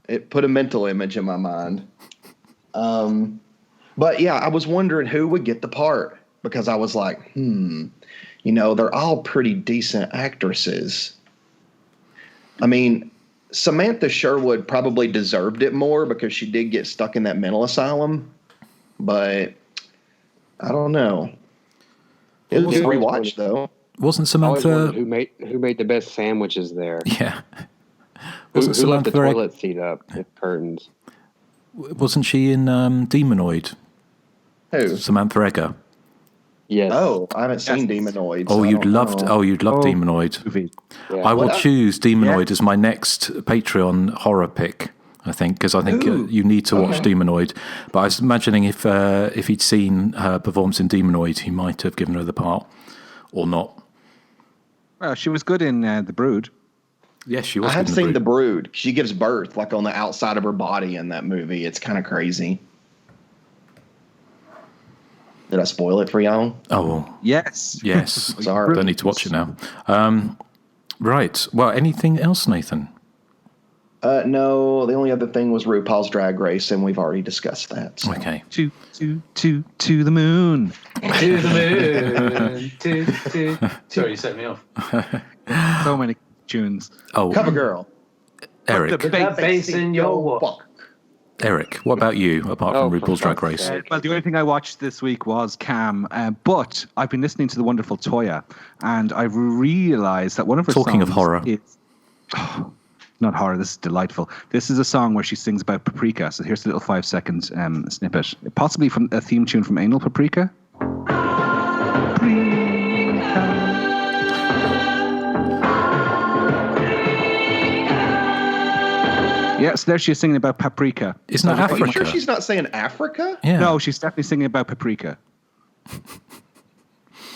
It put a mental image in my mind. But yeah, I was wondering who would get the part, because I was like, they're all pretty decent actresses. I mean, Samantha Sherwood probably deserved it more because she did get stuck in that mental asylum, but I don't know. It was a rewatch though. Wasn't I always Samantha? wondered who made the best sandwiches there. Yeah. Who Wasn't left the Samantha very- toilet seat up with curtains? Wasn't she in Demonoid? Who? Samantha Eggar. Yes. Oh, I haven't seen Demonoid. Oh, so I you'd don't love. know. Oh, you'd love Demonoid. Yeah. I will What? choose Demonoid as my next Patreon horror pick. I think because I think you need to watch Demonoid. But I was imagining if he'd seen her performance in Demonoid, he might have given her the part, or not. Well, she was good in The Brood. Yes, she was. I have good in seen The Brood. She gives birth like on the outside of her body in that movie. It's kind of crazy. Did I spoil it for y'all? Oh, Yes. yes. Sorry. Don't need to watch it now. Right. Well, anything else, Nathan? No, the only other thing was RuPaul's Drag Race, and we've already discussed that. So. Okay. To the moon. To the moon. Sorry, you set me off. So many tunes. Oh, Cover Girl. Eric. Put that bass in your walk. Eric, what about you, apart from for RuPaul's Drag fuck's Race? sake. Well, the only thing I watched this week was Cam, but I've been listening to the wonderful Toya, and I've realised that one of her Talking of songs horror. is not horror. This is delightful. This is a song where she sings about paprika. So here's a little 5-second snippet, possibly from a theme tune from Anal Paprika. Yes, there she is singing about paprika. Isn't that Are you Africa? sure she's not saying Africa? Yeah. No, she's definitely singing about paprika.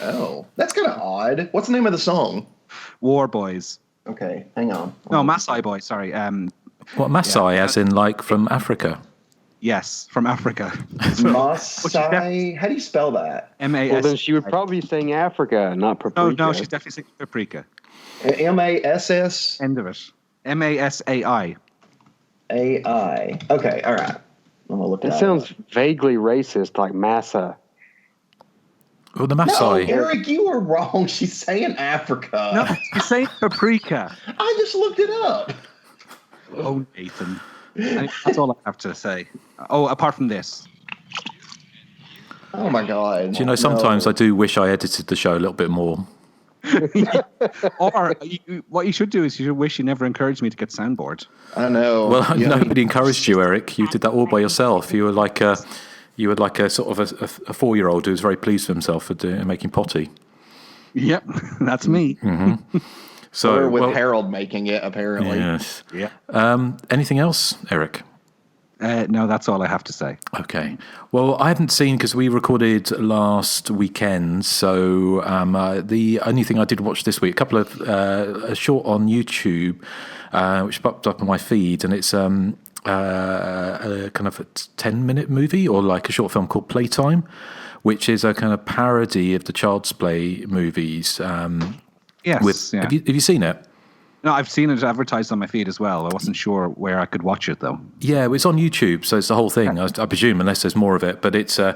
Oh, that's kind of odd. What's the name of the song? War Boys. Okay, hang on. No, Maasai Boys, sorry. What, Maasai, as in like from Africa? Yes, from Africa. Maasai. How do you spell that? M-A-S. Well, then she would probably sing Africa, not paprika. No, she's definitely singing paprika. M-A-S-S? End of it. M-A-S-A-I. A-I. Okay, all right. I'm gonna look That that sounds up. vaguely racist, like massa. Well, the No, Maasai. Eric, you were wrong. She's saying Africa. No, she's saying paprika. I just looked it up. Oh, Nathan. That's all I have to say. Oh, apart from this. Oh my God. Do you know, sometimes I do wish I edited the show a little bit more. Or what you should do is you should wish you never encouraged me to get soundboard. I know. Well, Yeah. nobody encouraged you, Eric. You did that all by yourself. You were like a sort of a 4-year-old who was very pleased with himself for making potty. Yep, that's me. Mm-hmm. So Or with Harold making it, apparently. Yes. Yeah. Anything else, Eric? No, that's all I have to say. Okay. Well, I haven't seen because we recorded last weekend. So the only thing I did watch this week, a couple of a short on YouTube, which popped up on my feed, and it's a kind of a 10-minute movie or like a short film called Playtime, which is a kind of parody of the Child's Play movies. Yes. Have you seen it? No, I've seen it advertised on my feed as well. I wasn't sure where I could watch it though. Yeah, it's on YouTube, so it's the whole thing. I presume, unless there's more of it. But it's a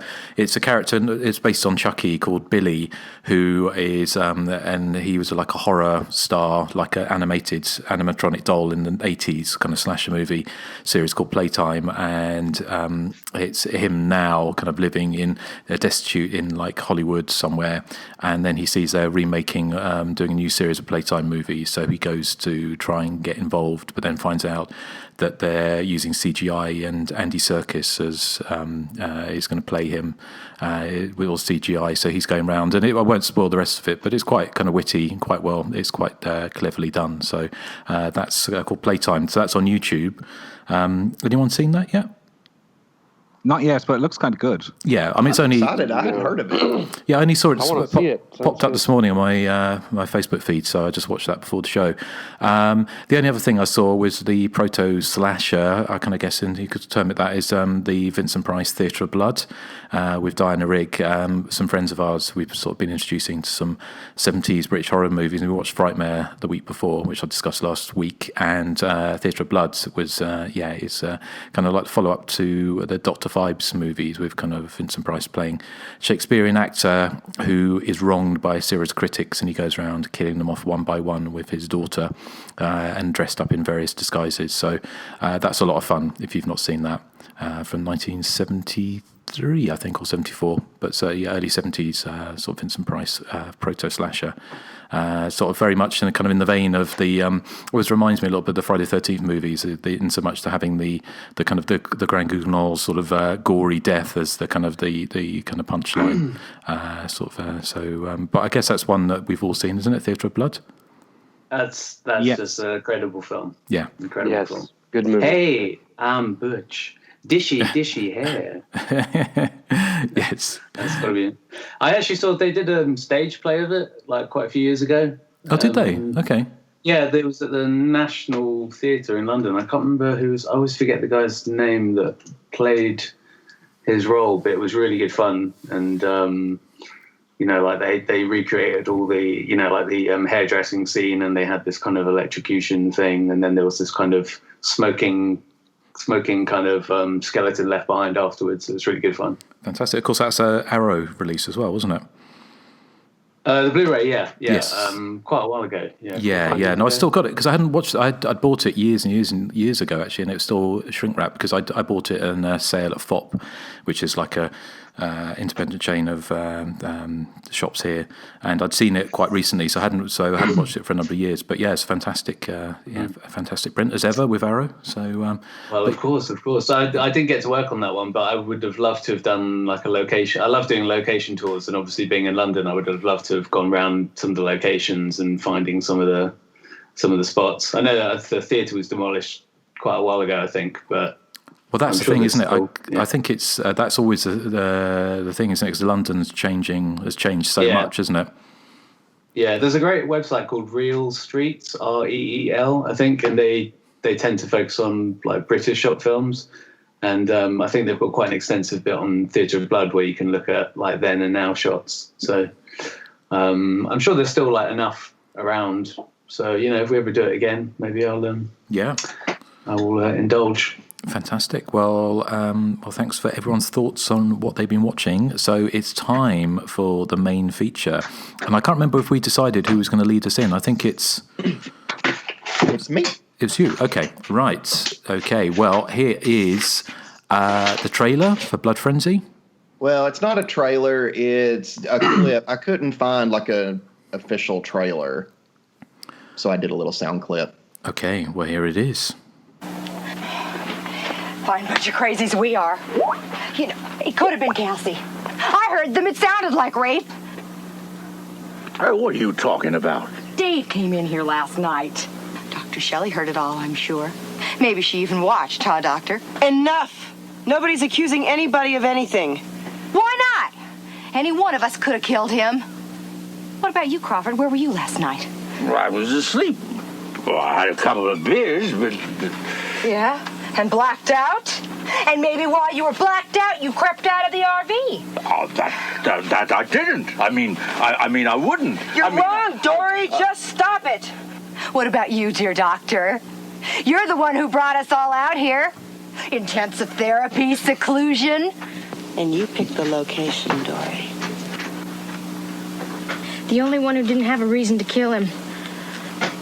character. It's based on Chucky called Billy, who is and he was like a horror star, like an animated animatronic doll in the 80s kind of slasher movie series called Playtime, and it's him now kind of living in destitute in like Hollywood somewhere, and then he sees they're remaking, doing a new series of Playtime movies, so he goes to try and get involved, but then finds out that they're using CGI, and Andy Serkis is going to play him with all CGI. So he's going around, and I won't spoil the rest of it, but it's quite kind of witty and quite well. It's quite cleverly done. So that's called Playtime. So that's on YouTube. Anyone seen that yet? Not yet, but it looks kind of good. Yeah, I mean, it's only. Excited. I hadn't heard of it. Yeah, I only saw it. I wanna see it. Popped up this morning on my Facebook feed, so I just watched that before the show. The only other thing I saw was the proto slasher. I kind of guess you could term it that is the Vincent Price Theatre of Blood with Diana Rigg. Some friends of ours we've sort of been introducing to some 70s British horror movies, and we watched Frightmare the week before, which I discussed last week. And Theatre of Blood was it's kind of like the follow up to the Dr. Phibes movies with kind of Vincent Price playing Shakespearean actor who is wronged by a series of critics, and he goes around killing them off one by one with his daughter and dressed up in various disguises. So that's a lot of fun if you've not seen that, from 1973, 73, I think, or 74. But early 70s, sort of Vincent Price, proto slasher. Sort of very much in the vein of the always reminds me a little bit of the Friday the 13th movies, in so much to having the kind of the Grand Guignol sort of gory death as the kind of punchline but I guess that's one that we've all seen, isn't it? Theatre of Blood. That's just a credible film. Yeah, incredible film. Good movie. Hey, I'm Butch. Dishy hair. Yes, that's gotta be it. I actually saw they did a stage play of it like quite a few years ago. Oh, did they? Okay. Yeah, it was at the National Theatre in London. I can't remember I always forget the guy's name that played his role, but it was really good fun. And they recreated all the the hairdressing scene, and they had this kind of electrocution thing, and then there was this kind of smoking kind of skeleton left behind afterwards. It was really good fun. Fantastic. Of course, that's an Arrow release as well, wasn't it? The Blu-ray, yeah. Yes. Quite a while ago. Yeah. No, I still got it because I hadn't watched it. I'd bought it years and years and years ago, actually, and it was still shrink wrap because I bought it in a sale at FOP, which is like a independent chain of shops here, and I'd seen it quite recently, so I hadn't watched it for a number of years. But yeah, it's fantastic. A fantastic print as ever with Arrow. So of course. I didn't get to work on that one, but I would have loved to have done like a location. I love doing location tours, and obviously being in London, I would have loved to have gone around some of the locations and finding some of the spots. I know that the theatre was demolished quite a while ago, I think, but. Well, that's the thing, isn't it? I think it's that's always the thing, isn't it? Because London's has changed so much, isn't it? Yeah, there's a great website called Reel Streets, REEL, I think, and they tend to focus on like British shop films, and I think they've got quite an extensive bit on Theatre of Blood where you can look at like then and now shots. So I'm sure there's still like enough around. So if we ever do it again, maybe I will indulge. Fantastic. Well, thanks for everyone's thoughts on what they've been watching. So it's time for the main feature. And I can't remember if we decided who was going to lead us in. I think it's me. It's you. Okay. Right. Okay. Well, here is the trailer for Blood Frenzy. Well, it's not a trailer. It's a clip. I couldn't find like a official trailer, so I did a little sound clip. Okay. Well, here it is. Fine bunch of crazies we are. It could have been Cassie. I heard them. It sounded like rape. Hey, what are you talking about? Dave came in here last night. Dr. Shelley heard it all, I'm sure. Maybe she even watched, huh, Doctor? Enough! Nobody's accusing anybody of anything. Why not? Any one of us could have killed him. What about you, Crawford? Where were you last night? Well, I was asleep. Well, I had a couple of beers, but... Yeah? And blacked out? And maybe while you were blacked out, you crept out of the RV. Oh, that I didn't. I mean, I wouldn't. You're wrong, Dory. Just stop it. What about you, dear doctor? You're the one who brought us all out here. Intensive therapy, seclusion. And you picked the location, Dory. The only one who didn't have a reason to kill him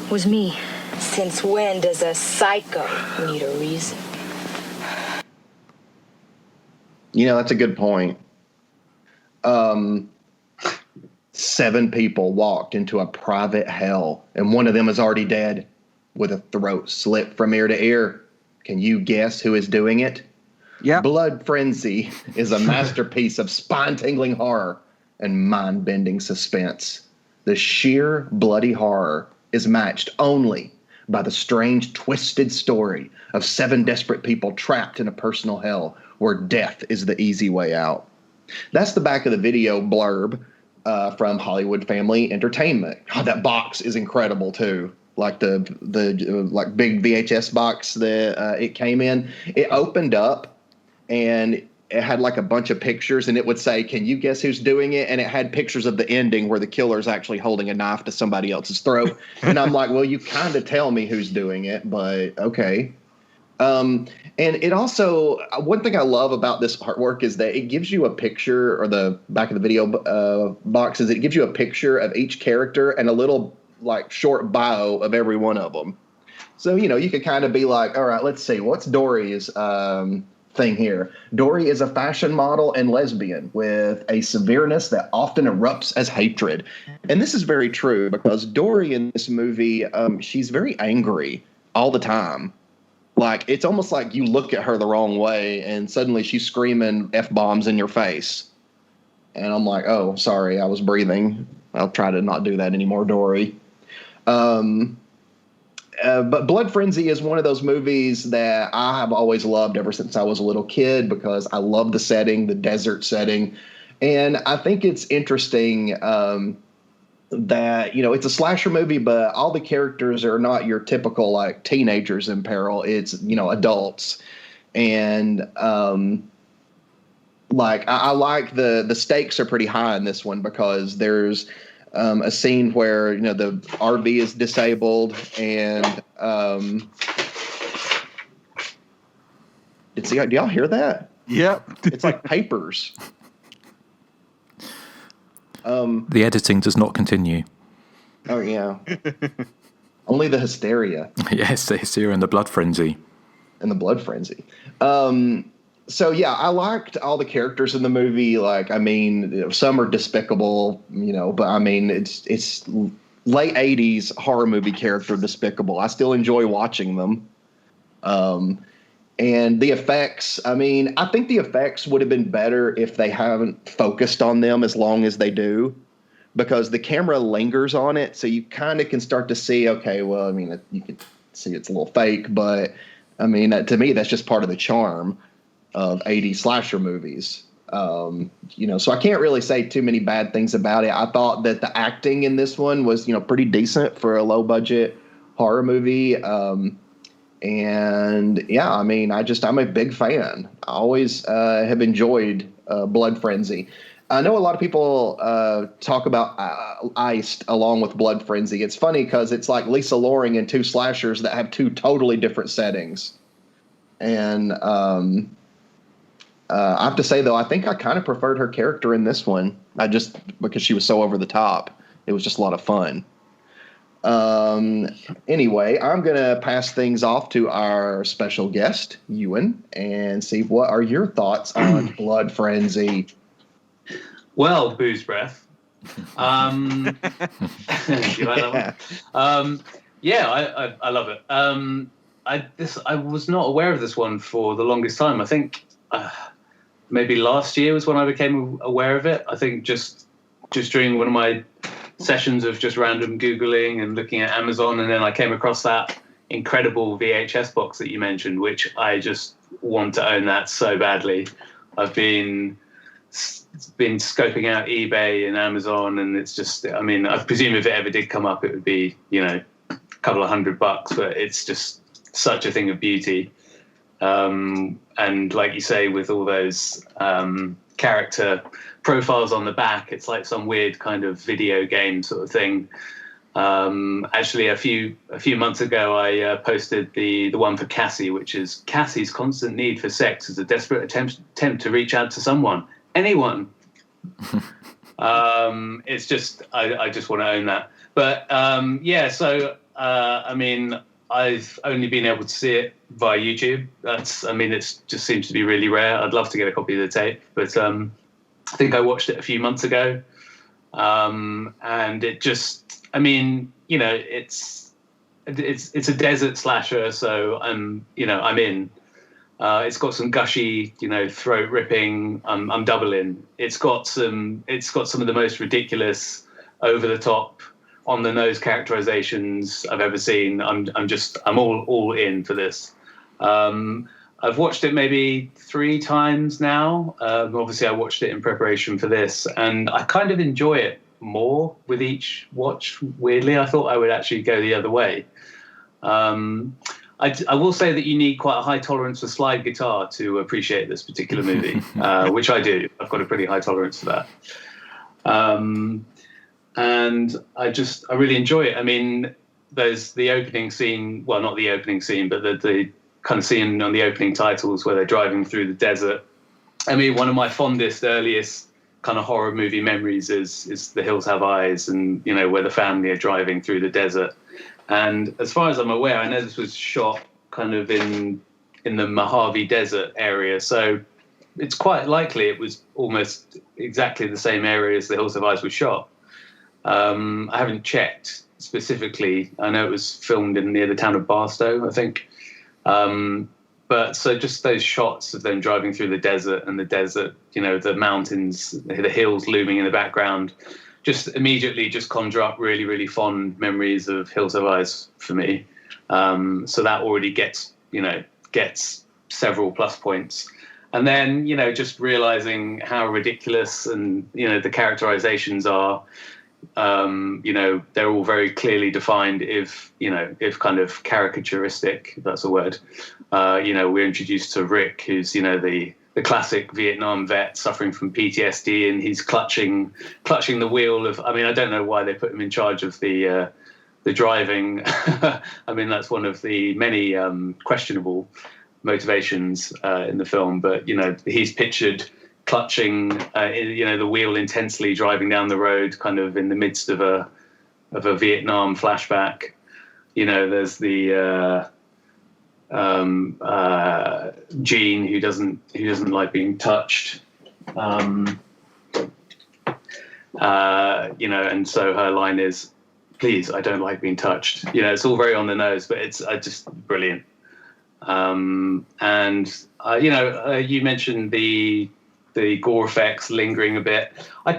was me. Since when does a psycho need a reason? That's a good point. 7 people walked into a private hell, and one of them is already dead with a throat slit from ear to ear. Can you guess who is doing it? Yeah. Blood Frenzy is a masterpiece of spine-tingling horror and mind-bending suspense. The sheer bloody horror is matched only by the strange, twisted story of 7 desperate people trapped in a personal hell where death is the easy way out. That's the back of the video blurb from Hollywood Family Entertainment. Oh, that box is incredible too. Like the like big VHS box that it came in. It opened up and it had like a bunch of pictures, and it would say, "Can you guess who's doing it?" And it had pictures of the ending where the killer's actually holding a knife to somebody else's throat. And I'm like, well, you kind of tell me who's doing it, but okay. And it also, one thing I love about this artwork is that it gives you a picture, or the back of the video box is it gives you a picture of each character and a little like short bio of every one of them. So, you could kind of be like, all right, let's see, what's Dory's thing here. Dory is a fashion model and lesbian with a severeness that often erupts as hatred. And this is very true because Dory in this movie, she's very angry all the time. Like, it's almost like you look at her the wrong way and suddenly she's screaming F-bombs in your face. And I'm like, oh, sorry, I was breathing. I'll try to not do that anymore, Dory. But Blood Frenzy is one of those movies that I have always loved ever since I was a little kid because I love the setting, the desert setting. And I think it's interesting that, it's a slasher movie, but all the characters are not your typical, like, teenagers in peril. It's, adults. And, I like the stakes are pretty high in this one because there's a scene where the RV is disabled and do y'all hear that? Yep. It's like papers. The editing does not continue. Oh yeah. Only the hysteria. Yes, the hysteria and the blood frenzy. And the blood frenzy. So yeah, I liked all the characters in the movie. Like, I mean, some are despicable, but I mean, it's late 80s horror movie character despicable. I still enjoy watching them. And the effects, I mean, I think the effects would have been better if they haven't focused on them as long as they do, because the camera lingers on it. So you kind of can start to see, okay, well, I mean, you can see it's a little fake, but I mean, to me, that's just part of the charm of 80s slasher movies. So I can't really say too many bad things about it. I thought that the acting in this one was, pretty decent for a low budget horror movie. And yeah, I mean, I'm a big fan. I always have enjoyed Blood Frenzy. I know a lot of people talk about Iced along with Blood Frenzy. It's funny because it's like Lisa Loring and two slashers that have two totally different settings. And I have to say, though, I think I kind of preferred her character in this one. Because she was so over the top. It was just a lot of fun. Anyway, I'm going to pass things off to our special guest, Ewan, and see what are your thoughts on Blood Frenzy. Well, booze breath. Do you like that one? I love it. I was not aware of this one for the longest time. I think maybe last year was when I became aware of it. I think just during one of my sessions of just random Googling and looking at Amazon, and then I came across that incredible VHS box that you mentioned, which I just want to own that so badly. I've been scoping out eBay and Amazon, and it's just, I mean, I presume if it ever did come up, it would be, a couple of $100, but it's just such a thing of beauty. And like you say, with all those character profiles on the back, it's like some weird kind of video game sort of thing. Actually, a few months ago, I posted the one for Cassie, which is Cassie's constant need for sex is a desperate attempt to reach out to someone, anyone. It's just, I just want to own that. But so I mean, I've only been able to see it via YouTube. It just seems to be really rare. I'd love to get a copy of the tape, but I think I watched it a few months ago. And it just, I mean, it's a desert slasher, so I'm in. It's got some gushy, throat ripping. I'm doubling. It's got some of the most ridiculous, over the top, on the nose characterizations I've ever seen. I'm all in for this. I've watched it maybe 3 times now. Obviously I watched it in preparation for this, and I kind of enjoy it more with each watch. Weirdly, I thought I would actually go the other way. I will say that you need quite a high tolerance for slide guitar to appreciate this particular movie, which I do. I've got a pretty high tolerance for that. And I really enjoy it. I mean, there's the opening scene, well, not the opening scene, but the kind of scene on the opening titles where they're driving through the desert. I mean, one of my fondest, earliest kind of horror movie memories is The Hills Have Eyes, and, where the family are driving through the desert. And as far as I'm aware, I know this was shot kind of in in the Mojave Desert area. So it's quite likely it was almost exactly the same area as The Hills Have Eyes was shot. I haven't checked specifically. I know it was filmed near the town of Barstow, I think. But so just those shots of them driving through the desert, the mountains, the hills looming in the background, just immediately just conjure up really, really fond memories of Hills Have Eyes for me. So that already gets several plus points. And then, just realizing how ridiculous and, the characterizations are, they're all very clearly defined if kind of caricaturistic, if that's a word. We're introduced to Rick, who's, the classic Vietnam vet suffering from PTSD, and he's clutching the wheel of, I don't know why they put him in charge of the driving. That's one of the many questionable motivations in the film, but he's pictured clutching the wheel intensely, driving down the road kind of in the midst of a Vietnam flashback. There's the Gene who doesn't like being touched, and so her line is, "Please, I don't like being touched." It's all very on the nose, but it's just brilliant. You mentioned the gore effects lingering a bit. I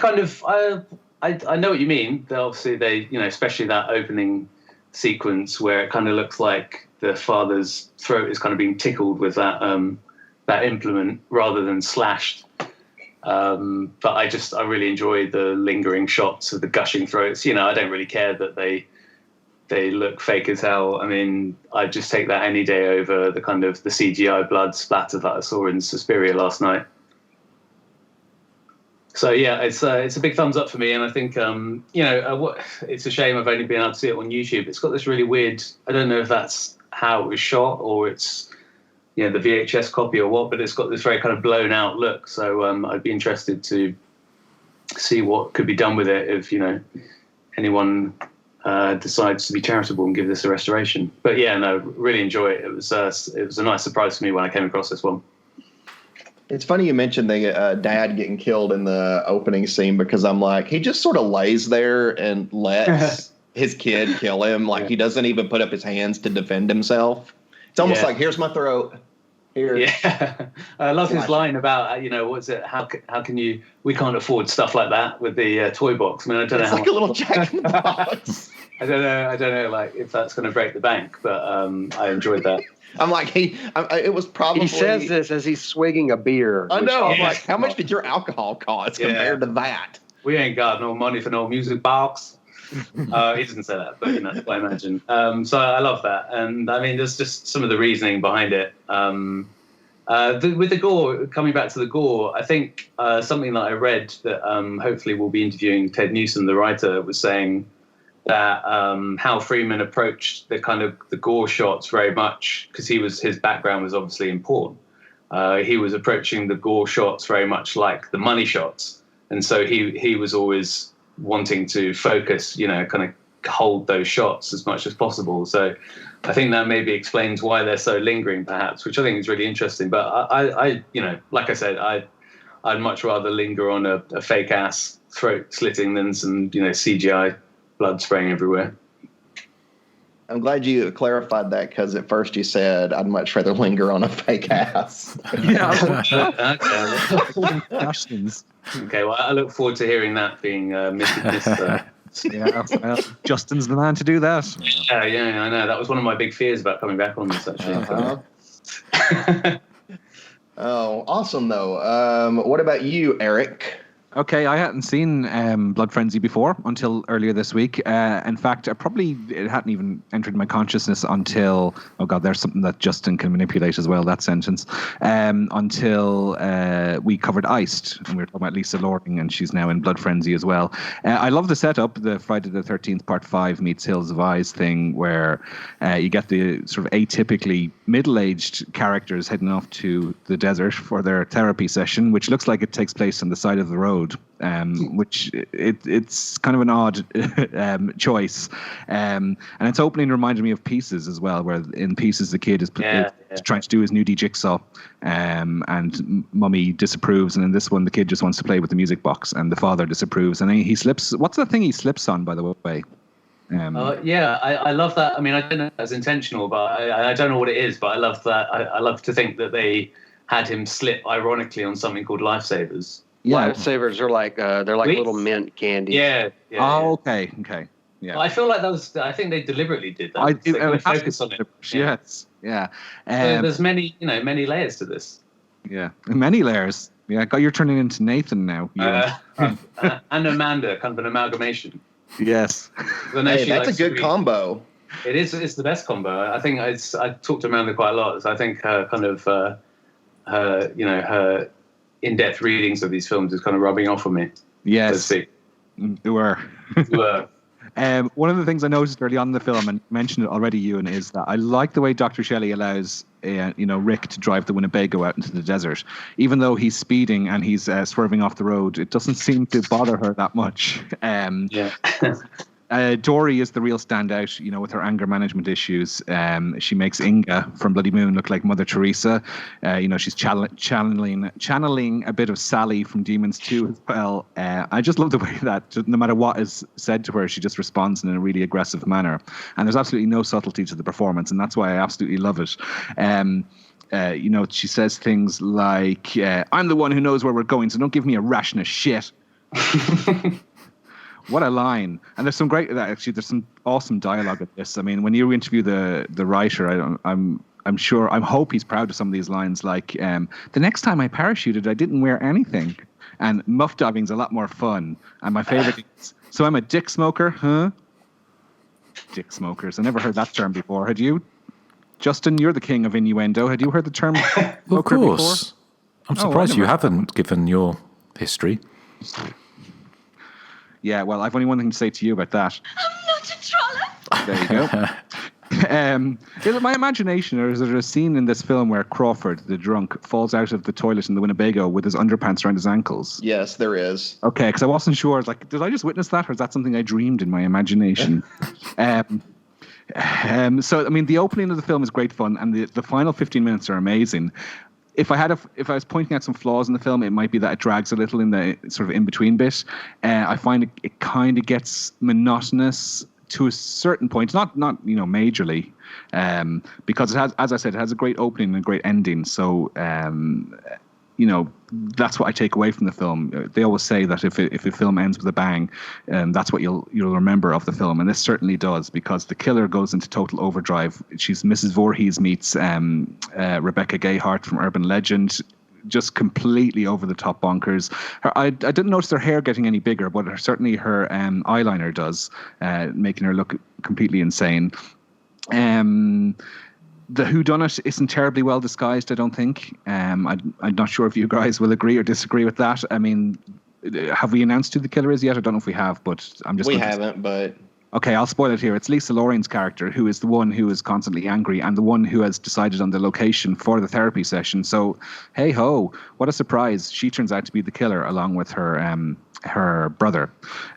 know what you mean. Obviously, especially that opening sequence where it kind of looks like the father's throat is kind of being tickled with that implement rather than slashed. But I really enjoy the lingering shots of the gushing throats. I don't really care that they look fake as hell. I'd just take that any day over the kind of the CGI blood splatter that I saw in Suspiria last night. So yeah, it's a big thumbs up for me, and I think it's a shame I've only been able to see it on YouTube. It's got this really weird. I don't know if that's how it was shot or it's the VHS copy or what, but it's got this very kind of blown out look. So I'd be interested to see what could be done with it if anyone decides to be charitable and give this a restoration. But yeah, no, really enjoy it. It was a nice surprise for me when I came across this one. It's funny you mentioned the dad getting killed in the opening scene, because I'm like, he just sort of lays there and lets his kid kill him. Like, he doesn't even put up his hands to defend himself. It's almost like, here's my throat. Here. Yeah. I love his line about, what's it? How can you, we can't afford stuff like that with the toy box. I don't know. It's like a little Jack in the Box. I don't know, like, if that's going to break the bank, but I enjoyed that. I'm like, it was probably... He says this as he's swigging a beer. I know. I'm like, how much did your alcohol cost compared to that? We ain't got no money for no music box. He doesn't say that, but that's what I imagine. So I love that. And there's just some of the reasoning behind it. With the gore, coming back to the gore, I think something that I read that hopefully we'll be interviewing Ted Newsom, the writer, was saying that Hal Freeman approached the kind of the gore shots very much because his background was obviously in porn. He was approaching the gore shots very much like the money shots, and so he was always wanting to focus, kind of hold those shots as much as possible. So I think that maybe explains why they're so lingering, perhaps, which I think is really interesting. But I like I said, I'd much rather linger on a fake ass throat slitting than some CGI blood spraying everywhere. I'm glad you clarified that, because at first you said I'd much rather linger on a fake ass. Yeah. Okay, well, I look forward to hearing that being missed. Yeah, well, Justin's the man to do that. Yeah, I know. That was one of my big fears about coming back on this, actually. Oh, awesome, though. What about you, Erik? Okay, I hadn't seen Blood Frenzy before until earlier this week. In fact, it hadn't even entered my consciousness until, oh God, there's something that Justin can manipulate as well, that sentence, until we covered Iced, and we were talking about Lisa Loring, and she's now in Blood Frenzy as well. I love the setup, the Friday the 13th Part 5 meets Hills of Eyes thing, where you get the sort of atypically middle-aged characters heading off to the desert for their therapy session, which looks like it takes place on the side of the road, which it's kind of an odd choice. And its opening reminded me of Pieces as well, where in Pieces the kid is trying to do his nudie jigsaw, and mummy disapproves, and in this one the kid just wants to play with the music box, and the father disapproves, and he slips. What's the thing he slips on, by the way? I love that. I mean, I don't know if that's intentional, but I don't know what it is, but I love that. I love to think that they had him slip ironically on something called Lifesavers. Yeah, Lifesavers are like they're like little mint candies. Yeah. Okay. Yeah. Well, I feel like that was. I think they deliberately did that. They focus on it. Yes. Yeah. So there's many layers to this. Yeah, many layers. Yeah, you're turning into Nathan now. And Amanda, kind of an amalgamation. Yes. Hey, that's a good combo. It is. It's the best combo. I think I talked to Amanda quite a lot. So I think her kind of her in-depth readings of these films is kind of rubbing off on me. Yes. They were. One of the things I noticed early on in the film, and mentioned it already, Ewan, is that I like the way Dr. Shelley allows Rick to drive the Winnebago out into the desert. Even though he's speeding and he's swerving off the road, it doesn't seem to bother her that much. Dory is the real standout, with her anger management issues. She makes Inga from Bloody Moon look like Mother Teresa. She's channeling a bit of Sally from Demons 2 as well. I just love the way that no matter what is said to her, she just responds in a really aggressive manner. And there's absolutely no subtlety to the performance, and that's why I absolutely love it. She says things like, I'm the one who knows where we're going, so don't give me a ration of shit. What a line. And there's some there's some awesome dialogue at this. I mean, when you interview the writer, I hope he's proud of some of these lines, like, the next time I parachuted, I didn't wear anything. And muff diving's a lot more fun. And my favorite is, so I'm a dick smoker, huh? Dick smokers. I never heard that term before. Had you? Justin, you're the king of innuendo. Had you heard the term of course. Before? I'm surprised you haven't, given your history. Yeah, well, I've only one thing to say to you about that. I'm not a troller. There you go. Is it my imagination, or is there a scene in this film where Crawford, the drunk, falls out of the toilet in the Winnebago with his underpants around his ankles? Yes, there is. Okay, because I wasn't sure. Like, did I just witness that, or is that something I dreamed in my imagination? So, I mean, the opening of the film is great fun, and the final 15 minutes are amazing. If I was pointing out some flaws in the film, it might be that it drags a little in the sort of in between bit. I find it kind of gets monotonous to a certain point, not majorly, because it has, as I said, it has a great opening and a great ending. So that's what I take away from the film. They always say that if a film ends with a bang, that's what you'll remember of the film, and this certainly does, because the killer goes into total overdrive. She's Mrs. Voorhees meets Rebecca Gayheart from Urban Legend, just completely over the top bonkers. I didn't notice her hair getting any bigger, but certainly her eyeliner does, making her look completely insane. The whodunit isn't terribly well disguised, I don't think. I'm not sure if you guys will agree or disagree with that. I mean, have we announced who the killer is yet? I don't know if we have, but I'm just... We haven't, but... Okay, I'll spoil it here. It's Lisa Loring's character, who is the one who is constantly angry and the one who has decided on the location for the therapy session. So, hey ho, what a surprise. She turns out to be the killer along with her brother.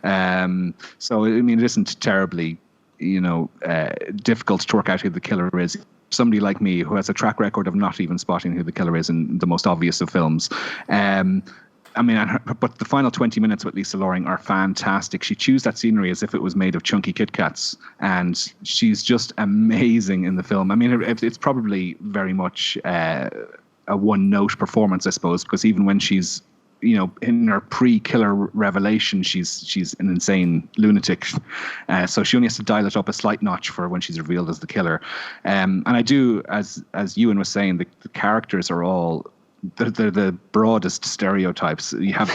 So, I mean, it isn't terribly, difficult to work out who the killer is. Somebody like me who has a track record of not even spotting who the killer is in the most obvious of films. But the final 20 minutes with Lisa Loring are fantastic. She chews that scenery as if it was made of chunky Kit Kats, and she's just amazing in the film. I mean, it's probably very much a one-note performance, I suppose, because even when she's in her pre-killer revelation, she's an insane lunatic. So she only has to dial it up a slight notch for when she's revealed as the killer. And I do, as Ewan was saying, the characters are all they're the broadest stereotypes. You have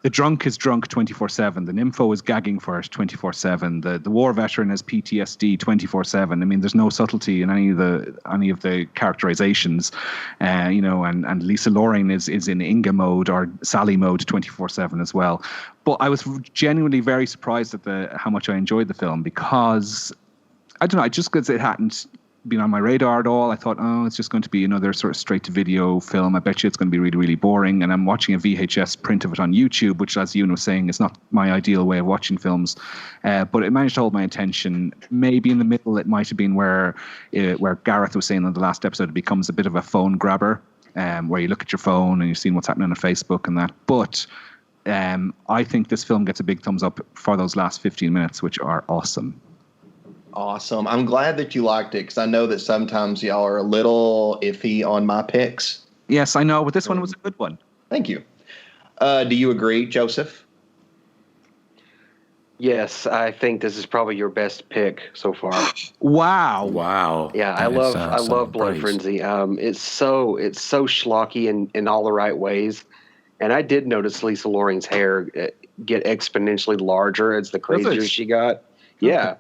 the drunk is drunk 24/7. The nympho is gagging for it 24/7. The war veteran has PTSD 24/7. I mean, there's no subtlety in any of the characterizations, and Lisa Loring is in Inga mode or Sally mode 24/7 as well. But I was genuinely very surprised at how much I enjoyed the film, because I don't know, just because it hadn't been on my radar at all. I thought, oh, it's just going to be another sort of straight-to-video film. I bet you it's going to be really, really boring. And I'm watching a VHS print of it on YouTube, which, as Ewan was saying, is not my ideal way of watching films. But it managed to hold my attention. Maybe in the middle, it might have been where Gareth was saying in the last episode, it becomes a bit of a phone grabber, where you look at your phone and you're seeing what's happening on Facebook and that. But I think this film gets a big thumbs up for those last 15 minutes, which are awesome. Awesome. I'm glad that you liked it, because I know that sometimes y'all are a little iffy on my picks. Yes, I know, but this one was a good one. Thank you. Do you agree, Joseph? Yes, I think this is probably your best pick so far. Wow. Yeah, I love Blood Frenzy. It's so schlocky in all the right ways. And I did notice Lisa Loring's hair get exponentially larger as the crazier she got. Yeah.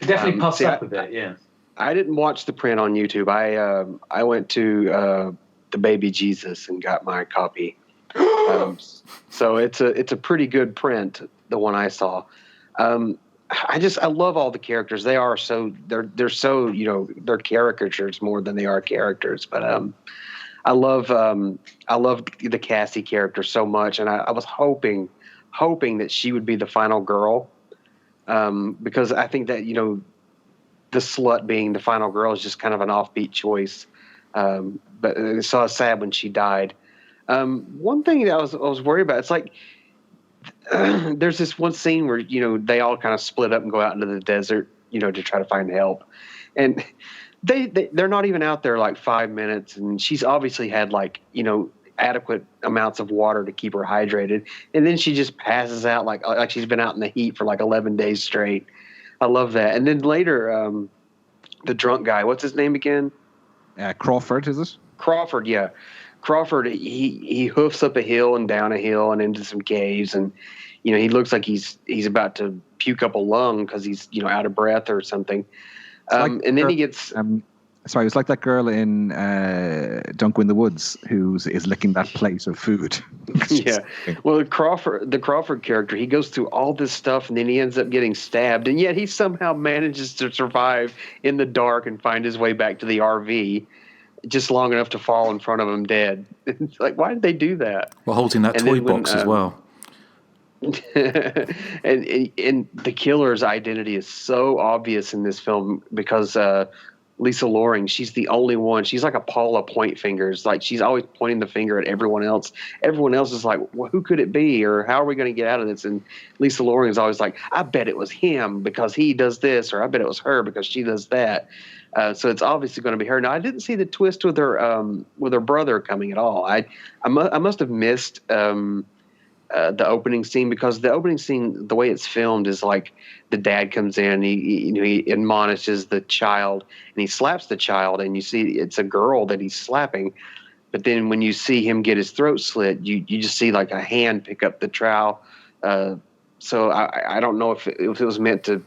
It definitely puffs up a bit, yeah. I didn't watch the print on YouTube. I went to the Baby Jesus and got my copy. So it's a pretty good print, the one I saw. I love all the characters. They are so they're so, they're caricatures more than they are characters. But I love the Cassie character so much, and I was hoping that she would be the final girl. Because I think that, the slut being the final girl is just kind of an offbeat choice. But it's so sad when she died. One thing that I was worried about, it's like, there's this one scene where, they all kind of split up and go out into the desert, to try to find help. And they're not even out there like 5 minutes. And she's obviously had adequate amounts of water to keep her hydrated, and then she just passes out like she's been out in the heat for like 11 days straight. I love that. And then later, the drunk guy, what's his name again? Crawford, is it? Crawford, yeah. Crawford, he hoofs up a hill and down a hill and into some caves, and he looks like he's about to puke up a lung because he's out of breath or something. And then he gets. Sorry, it's like that girl in Don't Go in the Woods who is licking that plate of food. Yeah. Well, the Crawford character, he goes through all this stuff and then he ends up getting stabbed, and yet he somehow manages to survive in the dark and find his way back to the RV just long enough to fall in front of him dead. It's like, why did they do that? Well, holding that toy box as well. and the killer's identity is so obvious in this film because Lisa Loring, she's the only one. She's like a Paula point fingers. Like, she's always pointing the finger at everyone else. Everyone else is like, well, who could it be? Or how are we going to get out of this? And Lisa Loring is always like, I bet it was him because he does this, or I bet it was her because she does that. So it's obviously going to be her. Now, I didn't see the twist with her brother coming at all. I must have missed the opening scene, because the opening scene, the way it's filmed, is like the dad comes in, he admonishes the child and he slaps the child, and you see it's a girl that he's slapping. But then when you see him get his throat slit, you just see like a hand pick up the trowel. So I don't know if it was meant to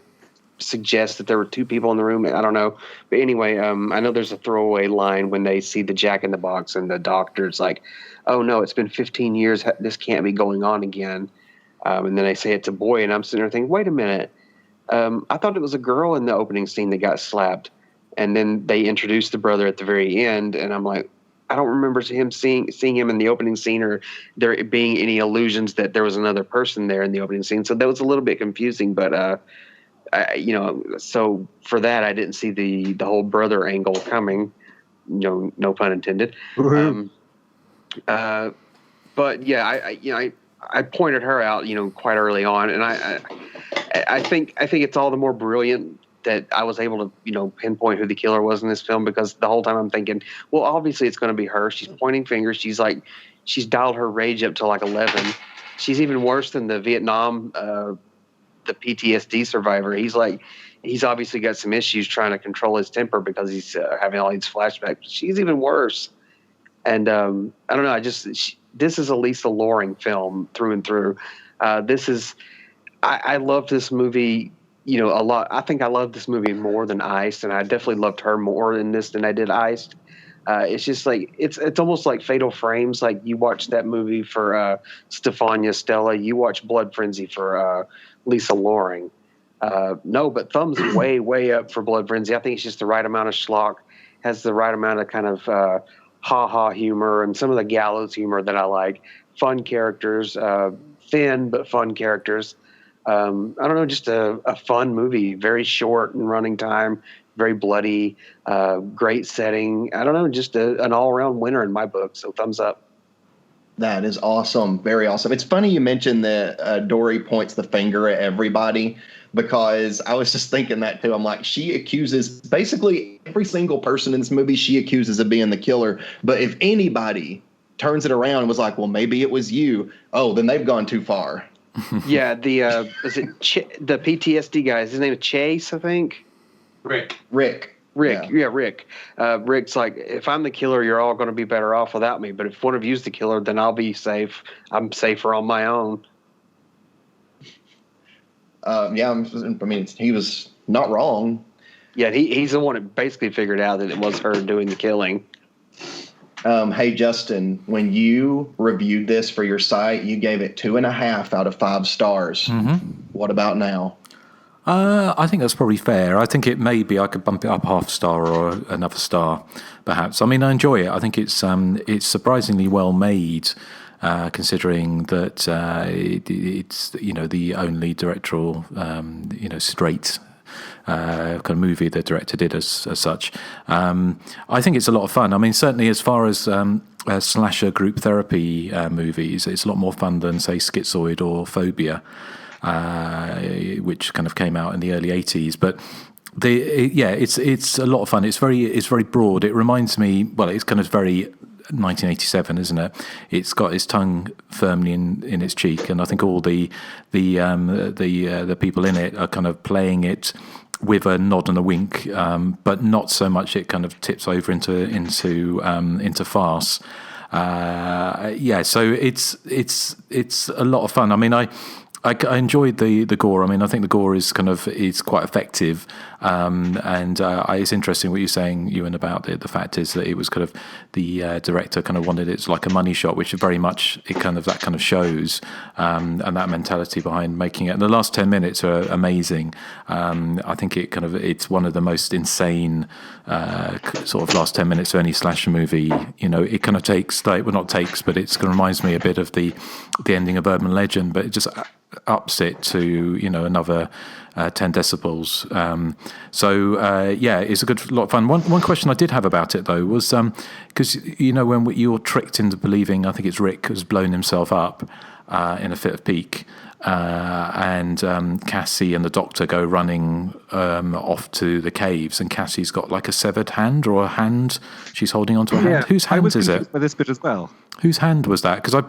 suggest that there were two people in the room. I don't know. But anyway, I know there's a throwaway line when they see the Jack in the Box and the doctor's like, oh no, it's been 15 years. This can't be going on again. And then they say it's a boy, and I'm sitting there thinking, wait a minute. I thought it was a girl in the opening scene that got slapped. And then they introduced the brother at the very end, and I'm like, I don't remember him seeing him in the opening scene, or there being any illusions that there was another person there in the opening scene. So that was a little bit confusing, but so for that, I didn't see the whole brother angle coming. No pun intended. But yeah, I pointed her out, quite early on, and I think it's all the more brilliant that I was able to, pinpoint who the killer was in this film, because the whole time I'm thinking, well, obviously it's going to be her. She's pointing fingers. She's dialed her rage up to like 11. She's even worse than the Vietnam, the PTSD survivor. He's obviously got some issues trying to control his temper because he's having all these flashbacks. She's even worse. And I don't know. This is a Lisa Loring film through and through. I love this movie, a lot. I think I love this movie more than Iced, and I definitely loved her more in this than I did Iced. It's just like it's almost like Fatal Frames. Like, you watch that movie for Stefania Stella, you watch Blood Frenzy for Lisa Loring. No, but thumbs way up for Blood Frenzy. I think it's just the right amount of schlock. has the right amount of kind of ha-ha humor and some of the gallows humor that I like. Fun characters, thin but fun characters. I don't know, just a fun movie, very short in running time, very bloody, great setting. I don't know, just an all-around winner in my book, so thumbs up. That is awesome. Very awesome. It's funny you mentioned that Dory points the finger at everybody, because I was just thinking that too. I'm like, she accuses basically every single person in this movie she accuses of being the killer. But if anybody turns it around and was like, well, maybe it was you, oh, then they've gone too far. Yeah, the the PTSD guy, his name is Chase, I think. Rick. Yeah, Rick. Rick's like, if I'm the killer, you're all going to be better off without me. But if one of you's the killer, then I'll be safe. I'm safer on my own. Yeah, I mean, he was not wrong. Yeah, he's the one that basically figured out that it was her doing the killing. Hey, Justin, when you reviewed this for your site, you gave it 2.5 out of 5 stars. Mm-hmm. What about now? I think that's probably fair. I think I could bump it up half a star or another star, perhaps. I mean, I enjoy it. I think it's surprisingly well made, considering that it's the only directorial straight kind of movie the director did as such. I think it's a lot of fun. I mean, certainly as far as slasher group therapy movies, it's a lot more fun than, say, Schizoid or Phobia. Which kind of came out in the early 80s, but it's a lot of fun. It's very broad. It reminds me, well, it's kind of very 1987, isn't it? It's got its tongue firmly in its cheek, and I think all the people in it are kind of playing it with a nod and a wink, but not so much it kind of tips over into farce. So it's a lot of fun. I mean, I enjoyed the gore. I mean, I think the gore is quite effective, and it's interesting what you're saying, Ewan, about the fact is that it was kind of the director kind of wanted it like a money shot, which very much that shows, and that mentality behind making it. And the last 10 minutes are amazing. I think it's one of the most insane sort of last 10 minutes of any slasher movie. It kind of but it reminds me a bit of the ending of Urban Legend, but it just ups it to another 10 decibels. It's a good lot of fun. One question I did have about it though was because when you're tricked into believing, I think it's Rick has blown himself up in a fit of pique, and Cassie and the doctor go running off to the caves, and Cassie's got like a severed hand or a hand she's holding onto a hand. Whose hand is it? For this bit as well. Whose hand was that? Because I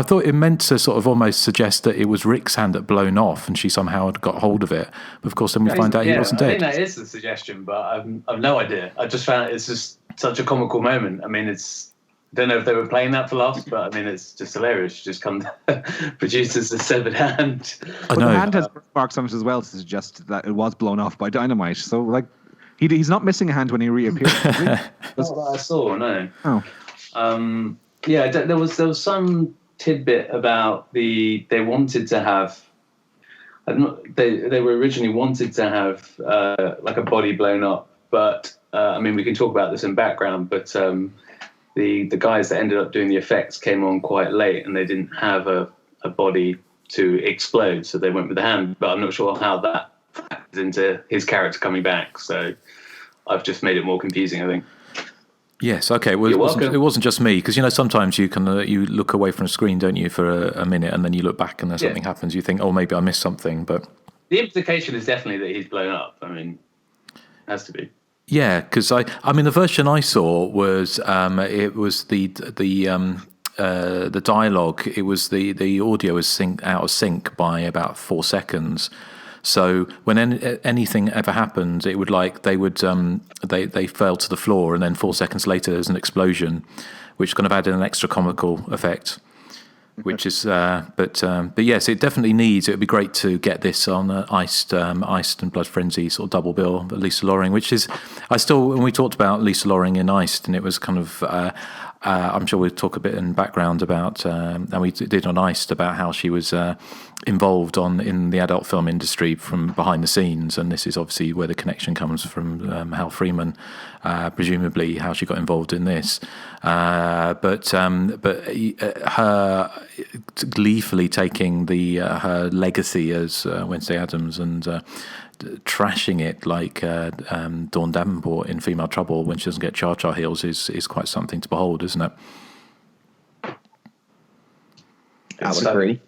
thought it meant to sort of almost suggest that it was Rick's hand that blown off, and she somehow had got hold of it. But of course, then we find out he wasn't dead. I think that is the suggestion, but I've no idea. I just found it's just such a comical moment. I mean, I don't know if they were playing that for laughs, but I mean, it's just hilarious. She just produces a severed hand. But the hand has marks on it as well to suggest that it was blown off by dynamite. So, like, he's not missing a hand when he reappears. That's what I saw. No. Oh. There was some tidbit about they wanted to have. They were originally wanted to have like a body blown up, but I mean, we can talk about this in background, but. The guys that ended up doing the effects came on quite late, and they didn't have a body to explode, so they went with the hand. But I'm not sure how that factors into his character coming back. So I've just made it more confusing, I think. Yes. Okay. Well, it wasn't just me, because sometimes you look away from the screen, don't you, for a minute, and then you look back and then something happens. You think, oh, maybe I missed something, but the implication is definitely that he's blown up. I mean, it has to be. Yeah, because I mean the version I saw was it was the dialogue. It was the audio was out of sync by about 4 seconds. So when anything ever happened, it would they fell to the floor, and then 4 seconds later there's an explosion, which kind of added an extra comical effect. Which is, but yes, it definitely needs. It would be great to get this on Iced and Blood Frenzy sort of double bill. Lisa Loring, which is, when we talked about Lisa Loring in Iced, and it was kind of, I'm sure we'll talk a bit in background about, and we did on Iced, about how she was involved in the adult film industry from behind the scenes, and this is obviously where the connection comes from. Hal Freeman, presumably, how she got involved in this, but her gleefully taking her legacy as Wednesday Addams and trashing it like Dawn Davenport in Female Trouble when she doesn't get Cha-Cha heels is quite something to behold, isn't it? I would agree.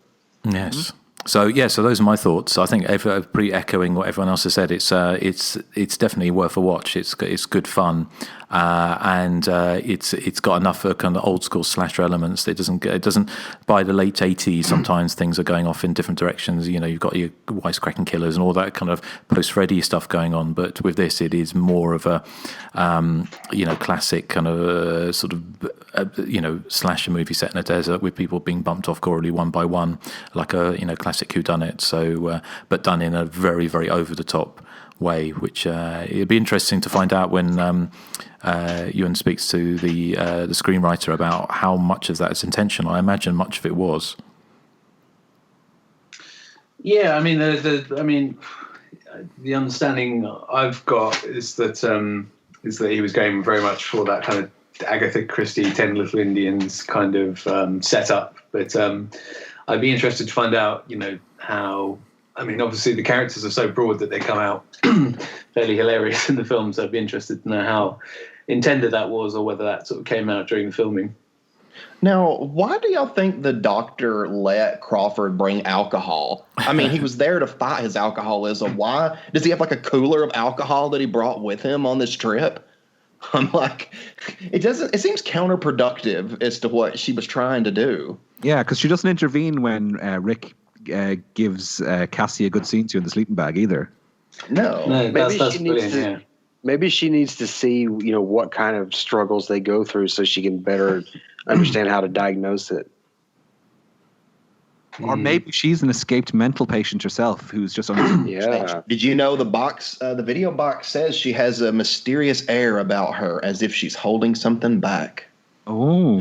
Yes. So those are my thoughts. I think pretty echoing what everyone else has said. It's definitely worth a watch. It's good fun, and it's got enough kind of old school slasher elements. It doesn't by the late 80s. Sometimes things are going off in different directions. You know, you've got your wisecracking killers and all that kind of post Freddy stuff going on. But with this, it is more of a classic kind of sort of slasher movie set in a desert with people being bumped off gorily one by one, like a classic whodunit. So, but done in a very, very over the top way, which it'd be interesting to find out when Ewan speaks to the screenwriter about how much of that is intentional. I imagine much of it was. Yeah, I mean, the understanding I've got is that he was going very much for that kind of Agatha Christie, 10 Little Indians kind of setup. But I'd be interested to find out, how. I mean, obviously the characters are so broad that they come out fairly hilarious in the film. So I'd be interested to know how intended that was, or whether that sort of came out during the filming. Now, why do y'all think the doctor let Crawford bring alcohol? I mean, he was there to fight his alcoholism. Why? Does he have like a cooler of alcohol that he brought with him on this trip? I'm like, it seems counterproductive as to what she was trying to do. Yeah, because she doesn't intervene when Rick gives Cassie a good scene to in the sleeping bag either. No, maybe she needs to see, what kind of struggles they go through so she can better understand how to diagnose it. Or maybe she's an escaped mental patient herself who's just on. Yeah. Did you know the video box says she has a mysterious air about her, as if she's holding something back. Oh.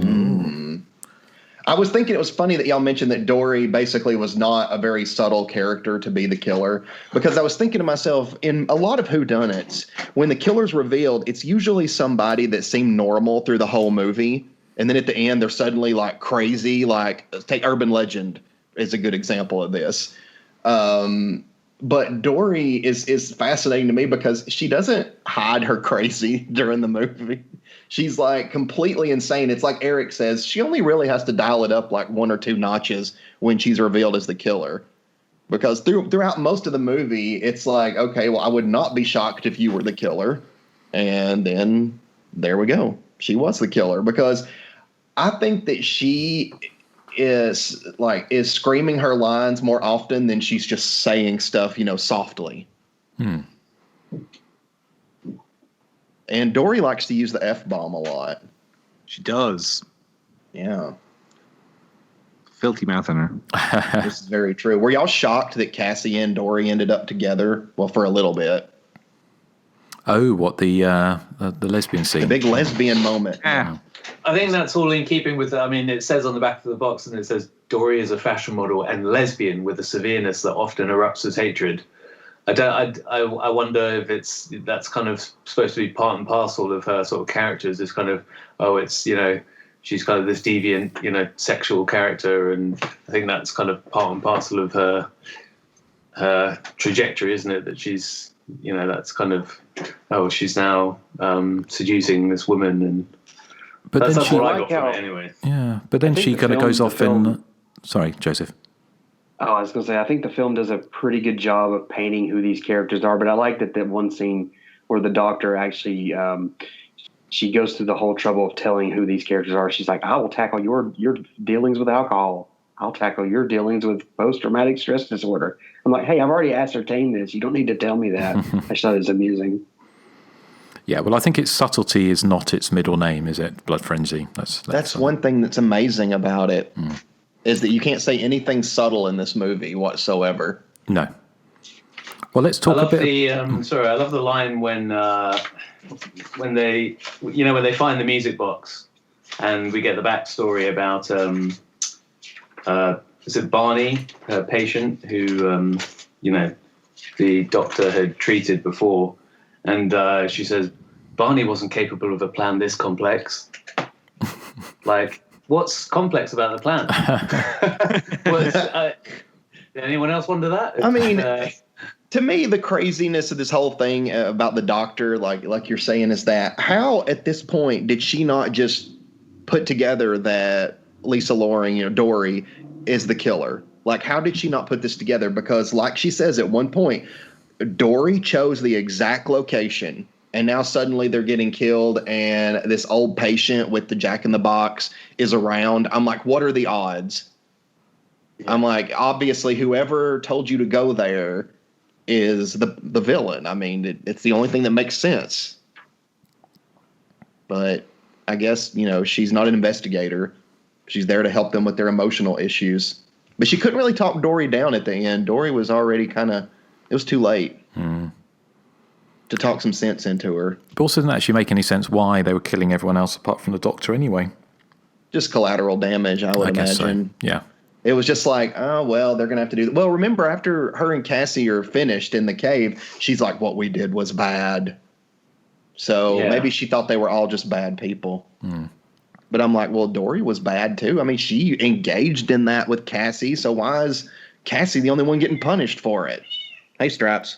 I was thinking it was funny that y'all mentioned that Dory basically was not a very subtle character to be the killer, because I was thinking to myself, in a lot of whodunits, when the killer's revealed, it's usually somebody that seemed normal through the whole movie, and then at the end they're suddenly like crazy. Like, take Urban Legend is a good example of this. But Dory is fascinating to me because she doesn't hide her crazy during the movie. She's like completely insane. It's like Erik says, she only really has to dial it up like 1 or 2 notches when she's revealed as the killer. Because throughout most of the movie, it's like, okay, well, I would not be shocked if you were the killer. And then there we go. She was the killer, because I think that she is screaming her lines more often than she's just saying stuff, softly. And Dory likes to use the F-bomb a lot. She does. Yeah. Filthy mouth on her. This is very true. Were y'all shocked that Cassie and Dory ended up together? Well, for a little bit. Oh, what the lesbian scene? The big lesbian moment. Yeah. I think that's all in keeping with, it says on the back of the box, and it says, Dory is a fashion model and lesbian with a severeness that often erupts as hatred. I wonder if that's kind of supposed to be part and parcel of her sort of characters. This kind of, she's kind of this deviant, sexual character, and I think that's kind of part and parcel of her trajectory, isn't it? That she's, that's kind of, she's now seducing this woman, and but that's then what I got from it anyway. Yeah, but then she kind of goes off in. Sorry, Joseph. Oh, I was going to say, I think the film does a pretty good job of painting who these characters are, but I like that one scene where the doctor actually, she goes through the whole trouble of telling who these characters are. She's like, I will tackle your dealings with alcohol. I'll tackle your dealings with post-traumatic stress disorder. I'm like, hey, I've already ascertained this. You don't need to tell me that. I just thought it was amusing. Yeah, well, I think its subtlety is not its middle name, is it? Blood Frenzy. That's one thing that's amazing about it. Is that you can't say anything subtle in this movie whatsoever. No. Well, let's talk a bit. I love the line when they find the music box, and we get the backstory about is it Barney, her patient, who the doctor had treated before, and she says Barney wasn't capable of a plan this complex. Like, what's complex about the plan? Did anyone else wonder that? I mean, to me, the craziness of this whole thing about the doctor, like you're saying, is that how at this point did she not just put together that Lisa Loring, Dory, is the killer? Like, how did she not put this together? Because, like she says at one point, Dory chose the exact location, and now suddenly they're getting killed, and this old patient with the Jack-in-the-Box is around. I'm like, what are the odds? Yeah. I'm like, obviously, whoever told you to go there is the villain. I mean, it's the only thing that makes sense. But I guess, she's not an investigator. She's there to help them with their emotional issues. But she couldn't really talk Dory down at the end. Dory was already it was too late to talk some sense into her. But also didn't actually make any sense why they were killing everyone else apart from the doctor anyway. Just collateral damage, I would imagine. So. Yeah. It was just like, oh, well, they're going to have to do that. Well, remember, after her and Cassie are finished in the cave, she's like, what we did was bad. So maybe she thought they were all just bad people. But I'm like, well, Dory was bad too. I mean, she engaged in that with Cassie. So why is Cassie the only one getting punished for it? Hey, Straps.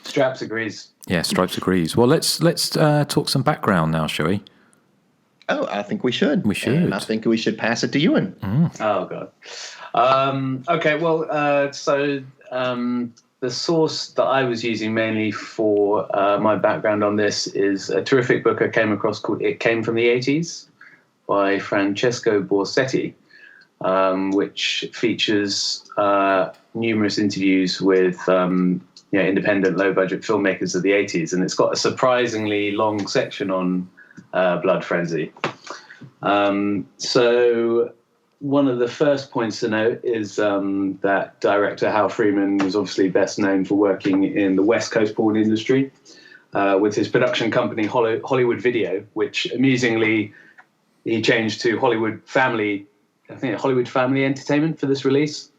Straps agrees. Yeah, Stripes agrees. Well, let's talk some background now, shall we? Oh, I think we should. We should. And I think we should pass it to Ewan. Oh, God. Okay, well, so the source that I was using mainly for my background on this is a terrific book I came across called It Came from the 80s by Francesco Borsetti, which features numerous interviews with independent low-budget filmmakers of the 80s, and it's got a surprisingly long section on blood frenzy. So one of the first points to note is that director Hal Freeman was obviously best known for working in the West Coast porn industry with his production company Hollywood Video, which amusingly he changed to Hollywood Family Entertainment for this release,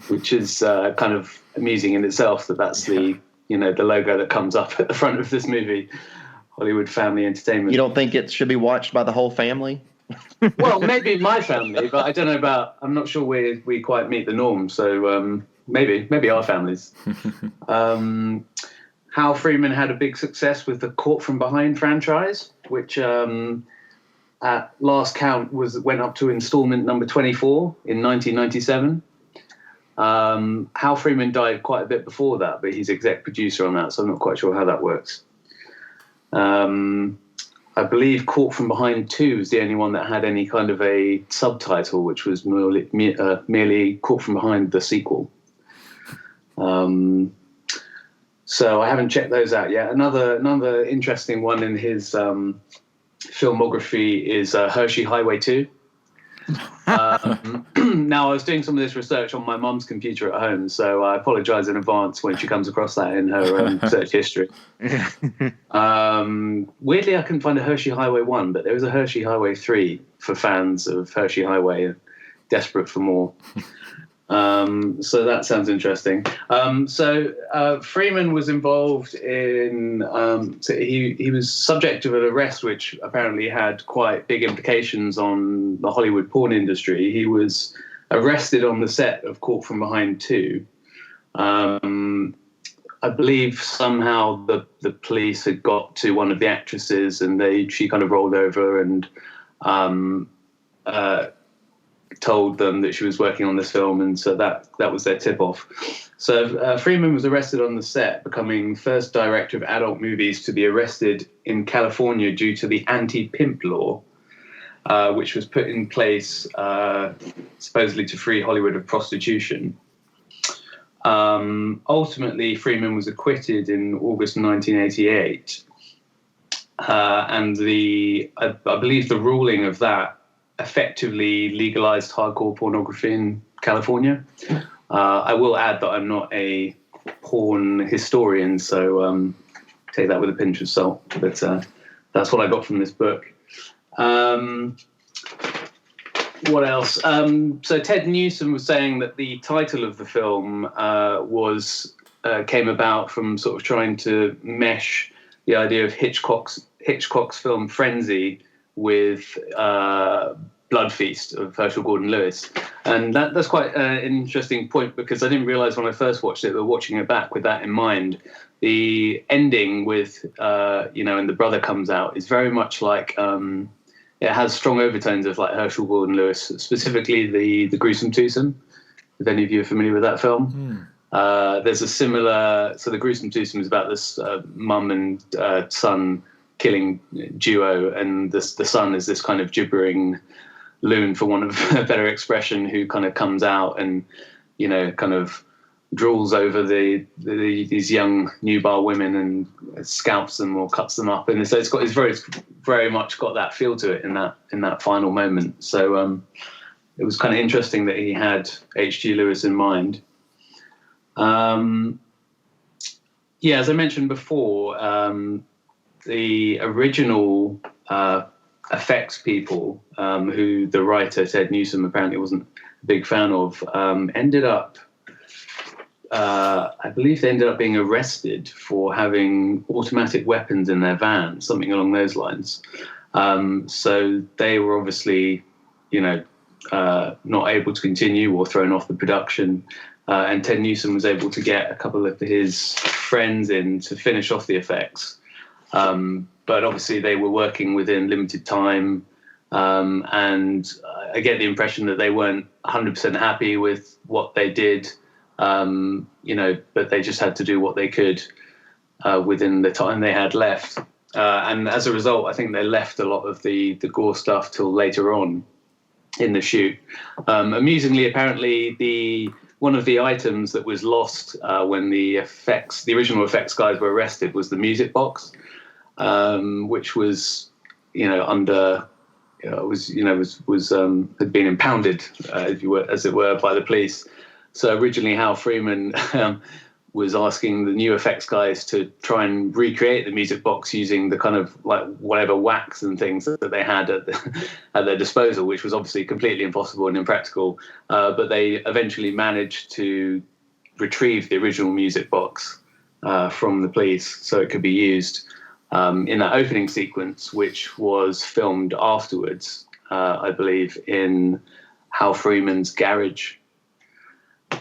which is kind of amusing in itself that's the logo that comes up at the front of this movie. Hollywood Family Entertainment. You don't think it should be watched by the whole family? Well, maybe my family, but I don't know I'm not sure we quite meet the norm. So maybe our families. Hal Freeman had a big success with the Caught from Behind franchise, which at last count went up to installment number 24 in 1997. Hal Freeman died quite a bit before that, but he's exec producer on that, so I'm not quite sure how that works. I believe Caught from Behind 2 is the only one that had any kind of a subtitle, which was merely Caught from Behind the sequel. So I haven't checked those out yet. Another interesting one in his filmography is Hershey Highway 2. Now, I was doing some of this research on my mum's computer at home, so I apologize in advance when she comes across that in her search history. Weirdly, I couldn't find a Hershey Highway 1, but there is a Hershey Highway 3 for fans of Hershey Highway, desperate for more. So that sounds interesting. So Freeman was involved in, so he was subject to an arrest which apparently had quite big implications on the Hollywood porn industry. He was arrested on the set of Caught from Behind 2. I believe somehow the police had got to one of the actresses and she kind of rolled over and told them that she was working on this film, and so that was their tip-off. So Freeman was arrested on the set, becoming first director of adult movies to be arrested in California due to the anti-pimp law, which was put in place supposedly to free Hollywood of prostitution. Ultimately, Freeman was acquitted in August 1988, and I believe the ruling of that effectively legalized hardcore pornography in California. I will add that I'm not a porn historian, so take that with a pinch of salt. But that's what I got from this book. What else? So Ted Newsom was saying that the title of the film came about from sort of trying to mesh the idea of Hitchcock's film Frenzy with Blood Feast of Herschel Gordon Lewis. And that's quite an interesting point, because I didn't realize when I first watched it, but watching it back with that in mind, the ending with, and the brother comes out is very much like, it has strong overtones of like Herschel Gordon Lewis, specifically the Gruesome Twosome. If any of you are familiar with that film. There's a similar, so the Gruesome Twosome is about this mum and son killing duo, and the son is this kind of gibbering loon, for want of a better expression, who kind of comes out and, kind of drools over these young nubile women and scalps them or cuts them up, and so it's very much got that feel to it in that final moment. So it was kind of interesting that he had H.G. Lewis in mind. As I mentioned before, the original effects people, who the writer Ted Newsom apparently wasn't a big fan of, ended up, I believe they ended up being arrested for having automatic weapons in their van, something along those lines. So they were obviously, not able to continue or thrown off the production. And Ted Newsom was able to get a couple of his friends in to finish off the effects. But obviously they were working within limited time. And I get the impression that they weren't 100% happy with what they did, but they just had to do what they could within the time they had left. And as a result, I think they left a lot of the gore stuff till later on in the shoot. Amusingly, apparently, one of the items that was lost when the original effects guys were arrested was the music box, which was, had been impounded, as it were, by the police. So originally, Hal Freeman was asking the new effects guys to try and recreate the music box using the kind of like whatever wax and things that they had at their disposal, which was obviously completely impossible and impractical. But they eventually managed to retrieve the original music box from the police so it could be used in that opening sequence, which was filmed afterwards, I believe, in Hal Freeman's garage.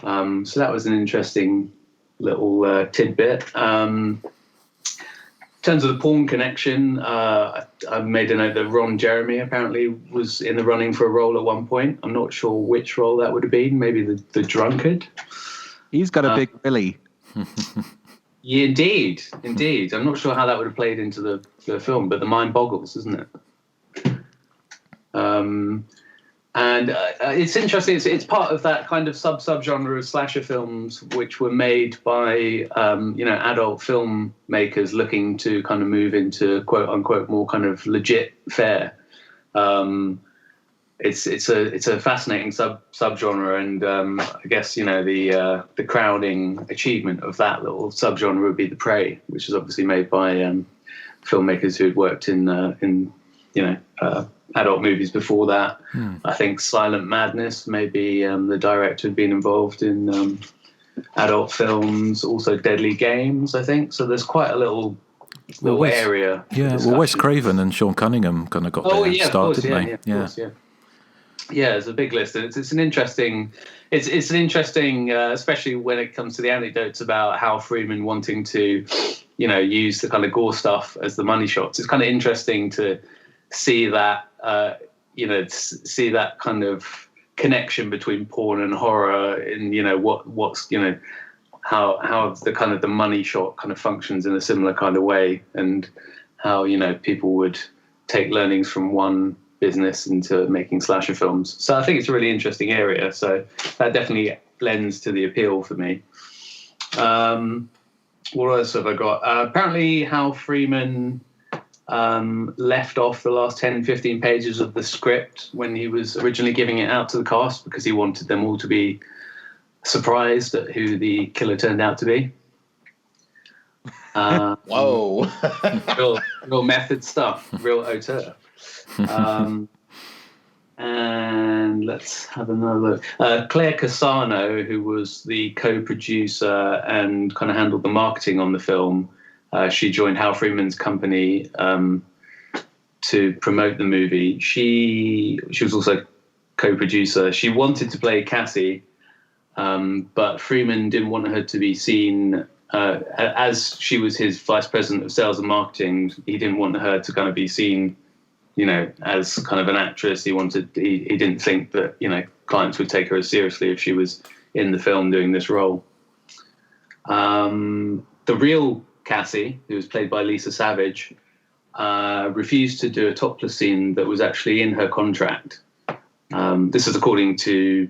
So that was an interesting little tidbit. In terms of the porn connection, I made a note that Ron Jeremy apparently was in the running for a role at one point. I'm not sure which role that would have been. Maybe the drunkard. He's got a big willy. Yeah, indeed. I'm not sure how that would have played into the film, but the mind boggles, isn't it? And it's interesting. It's part of that kind of subgenre of slasher films, which were made by adult filmmakers looking to kind of move into quote unquote more kind of legit fare. It's a fascinating subgenre, and I guess the crowning achievement of that little subgenre would be The Prey, which is obviously made by filmmakers who had worked in adult movies before that. I think Silent Madness, maybe the director had been involved in adult films, also Deadly Games, I think. So there's quite a little area. Yeah, well, Wes Craven and Sean Cunningham kind of got their start, didn't they? Yeah, it's a big list, and it's an interesting, especially when it comes to the anecdotes about Hal Freeman wanting to, use the kind of gore stuff as the money shots. It's kind of interesting to see that, see that kind of connection between porn and horror, and what's how the kind of the money shot kind of functions in a similar kind of way, and how people would take learnings from one business into making slasher films. So I think it's a really interesting area. So that definitely lends to the appeal for me. What else have I got? Apparently Hal Freeman left off the last 10, 15 pages of the script when he was originally giving it out to the cast, because he wanted them all to be surprised at who the killer turned out to be. Whoa. real method stuff, real auteur. And let's have another look. Claire Cassano, who was the co-producer and kind of handled the marketing on the film, she joined Hal Freeman's company to promote the movie. She was also co-producer. She wanted to play Cassie, but Freeman didn't want her to be seen as she was his vice president of sales and marketing. He didn't want her to kind of be seen, as kind of an actress. He didn't think that, clients would take her as seriously if she was in the film doing this role. The real Cassie, who was played by Lisa Savage, refused to do a topless scene that was actually in her contract. This is according to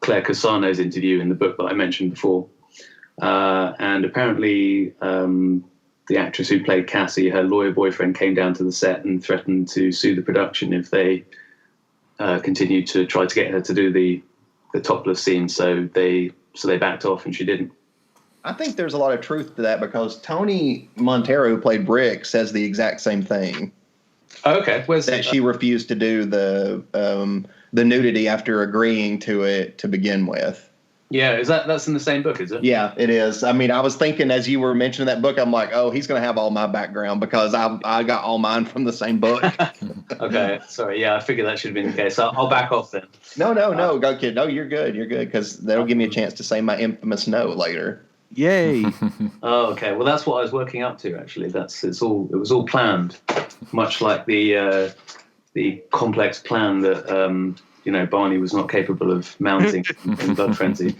Claire Cassano's interview in the book that I mentioned before. And apparently the actress who played Cassie, her lawyer boyfriend, came down to the set and threatened to sue the production if they continued to try to get her to do the topless scene. So they backed off, and she didn't. I think there's a lot of truth to that, because Tony Montero, who played Brick, says the exact same thing. Okay, that she refused to do the nudity after agreeing to it to begin with. Yeah, that's in the same book, is it? Yeah, it is. I mean, I was thinking as you were mentioning that book, I'm like, oh, he's going to have all my background because I got all mine from the same book. Okay, sorry. Yeah, I figured that should have been the case. I'll back off then. No, go kid. No, you're good. You're good, because that'll give me a chance to say my infamous no later. Yay! Oh, okay. Well, that's what I was working up to. Actually, it was all planned, much like the complex plan that Barney was not capable of mounting in Blood Frenzy.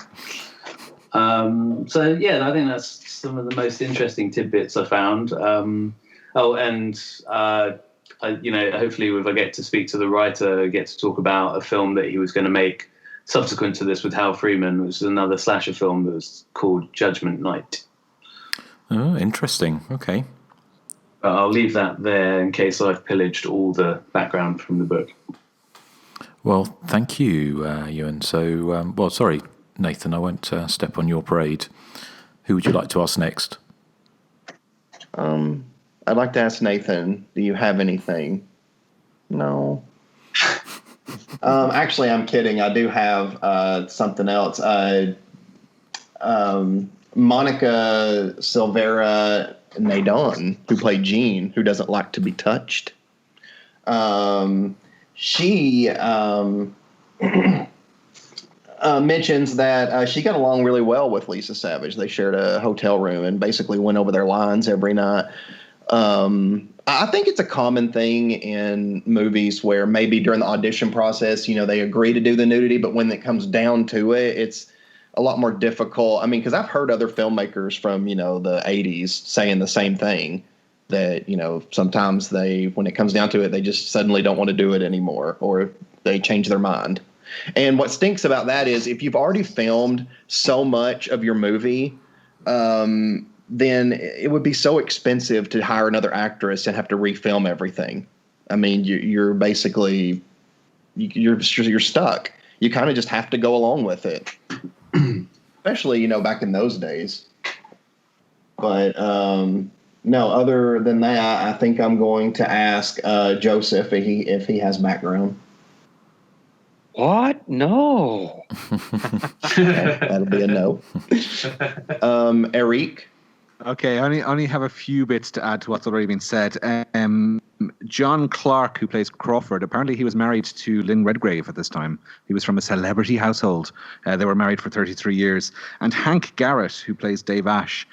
So yeah, I think that's some of the most interesting tidbits I found. Hopefully, if I get to speak to the writer, get to talk about a film that he was going to make subsequent to this with Hal Freeman, which is another slasher film that was called Judgment Night. Oh, interesting. Okay. I'll leave that there in case I've pillaged all the background from the book. Well, thank you, Ewan. So, sorry, Nathan, I won't step on your parade. Who would you like to ask next? I'd like to ask Nathan, do you have anything? No. Actually, I'm kidding. I do have something else. Monica Silvera Nadon, who played Jean, who doesn't like to be touched. She mentions that she got along really well with Lisa Savage. They shared a hotel room and basically went over their lines every night. I think it's a common thing in movies where maybe during the audition process, they agree to do the nudity, but when it comes down to it, it's a lot more difficult. I mean, because I've heard other filmmakers from, the 80s saying the same thing, that, sometimes when it comes down to it, they just suddenly don't want to do it anymore, or they change their mind. And what stinks about that is if you've already filmed so much of your movie, then it would be so expensive to hire another actress and have to refilm everything. I mean, you're basically, you're stuck. You kind of just have to go along with it, especially, back in those days. But no, other than that, I think I'm going to ask Joseph if he has background. What? No. Okay, that'll be a no. Erik. Okay, I only have a few bits to add to what's already been said. John Clark, who plays Crawford, apparently he was married to Lynn Redgrave at this time. He was from a celebrity household. They were married for 33 years. And Hank Garrett, who plays Dave Ash,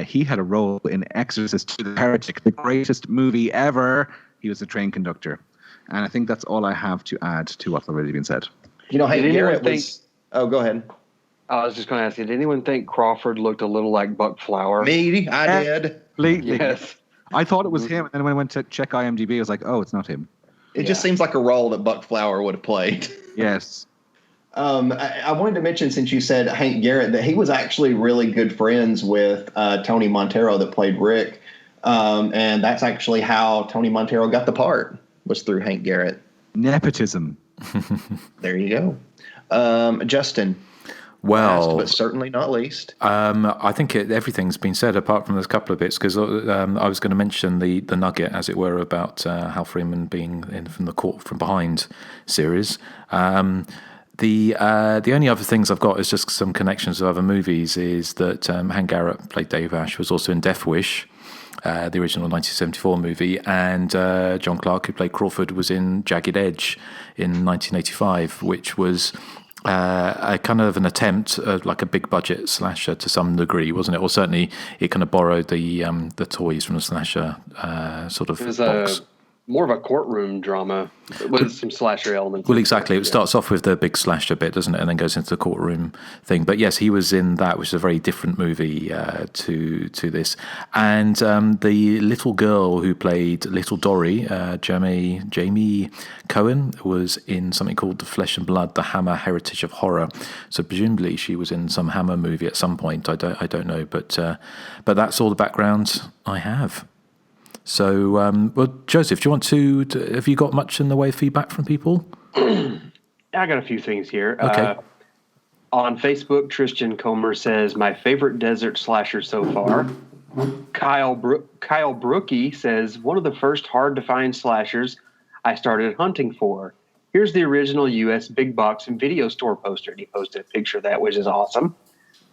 he had a role in Exorcist II: The Heretic, the greatest movie ever. He was a train conductor. And I think that's all I have to add to what's already been said. Hank Garrett was... Oh, go ahead. I was just going to ask you, did anyone think Crawford looked a little like Buck Flower? Me, I did. Completely. Yes. I thought it was him, and then when I went to check IMDb, I was like, oh, it's not him. It just seems like a role that Buck Flower would have played. Yes. I wanted to mention, since you said Hank Garrett, that he was actually really good friends with Tony Montero that played Rick. And that's actually how Tony Montero got the part, was through Hank Garrett. Nepotism. There you go. Justin. Well, last but certainly not least. I think everything's been said apart from those couple of bits, because I was going to mention the nugget, as it were, about Hal Freeman being from the Caught from Behind series. The only other things I've got is just some connections to other movies. Is that Hank Garrett played Dave Ash, was also in Death Wish, the original 1974 movie, and John Clark, who played Crawford, was in Jagged Edge in 1985, which was a kind of an attempt, like a big budget slasher to some degree, wasn't it? Or certainly it kind of borrowed the toys from the slasher sort of box. More of a courtroom drama with some slasher elements. Well, exactly. It starts off with the big slasher bit, doesn't it, and then goes into the courtroom thing. But yes, he was in that, which is a very different movie to this. And the little girl who played Little Dory, Jamie Cohen, was in something called The Flesh and Blood: The Hammer Heritage of Horror. So presumably she was in some Hammer movie at some point. I don't know, but that's all the background I have. So, well, Joseph, do you want to have you got much in the way of feedback from people? I got a few things here. Okay. On Facebook, Tristan Comer says, my favorite desert slasher so far. Kyle Brookie says, one of the first hard-to-find slashers I started hunting for. Here's the original U.S. big box and video store poster. And he posted a picture of that, which is awesome.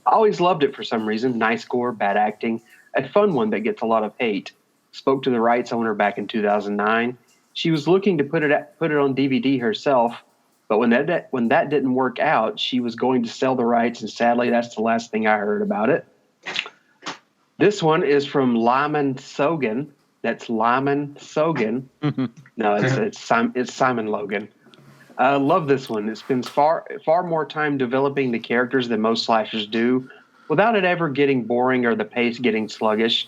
I always loved it for some reason. Nice gore, bad acting, a fun one that gets a lot of hate. Spoke to the rights owner back in 2009. She was looking to put it on DVD herself, but when that didn't work out, she was going to sell the rights, and sadly, that's the last thing I heard about it. This one is from Lyman Sogan. That's Lyman Sogan. No, it's Simon Logan. I love this one. It spends far more time developing the characters than most slashers do, without it ever getting boring or the pace getting sluggish.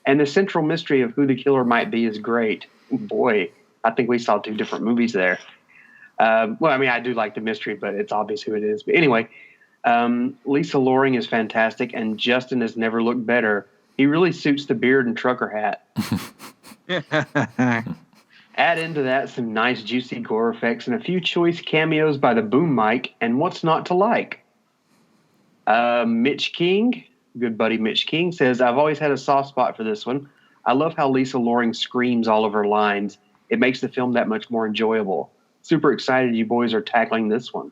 And the central mystery of who the killer might be is great. Boy, I think we saw two different movies there. Well, I mean, I do like the mystery, but it's obvious who it is. But anyway, Lisa Loring is fantastic, and Justin has never looked better. He really suits the beard and trucker hat. Add into that some nice, juicy gore effects and a few choice cameos by the boom mic, and what's not to like? Mitch King, good buddy Mitch King, says, I've always had a soft spot for this one. I love how Lisa Loring screams all of her lines. It makes the film that much more enjoyable. Super excited you boys are tackling this one.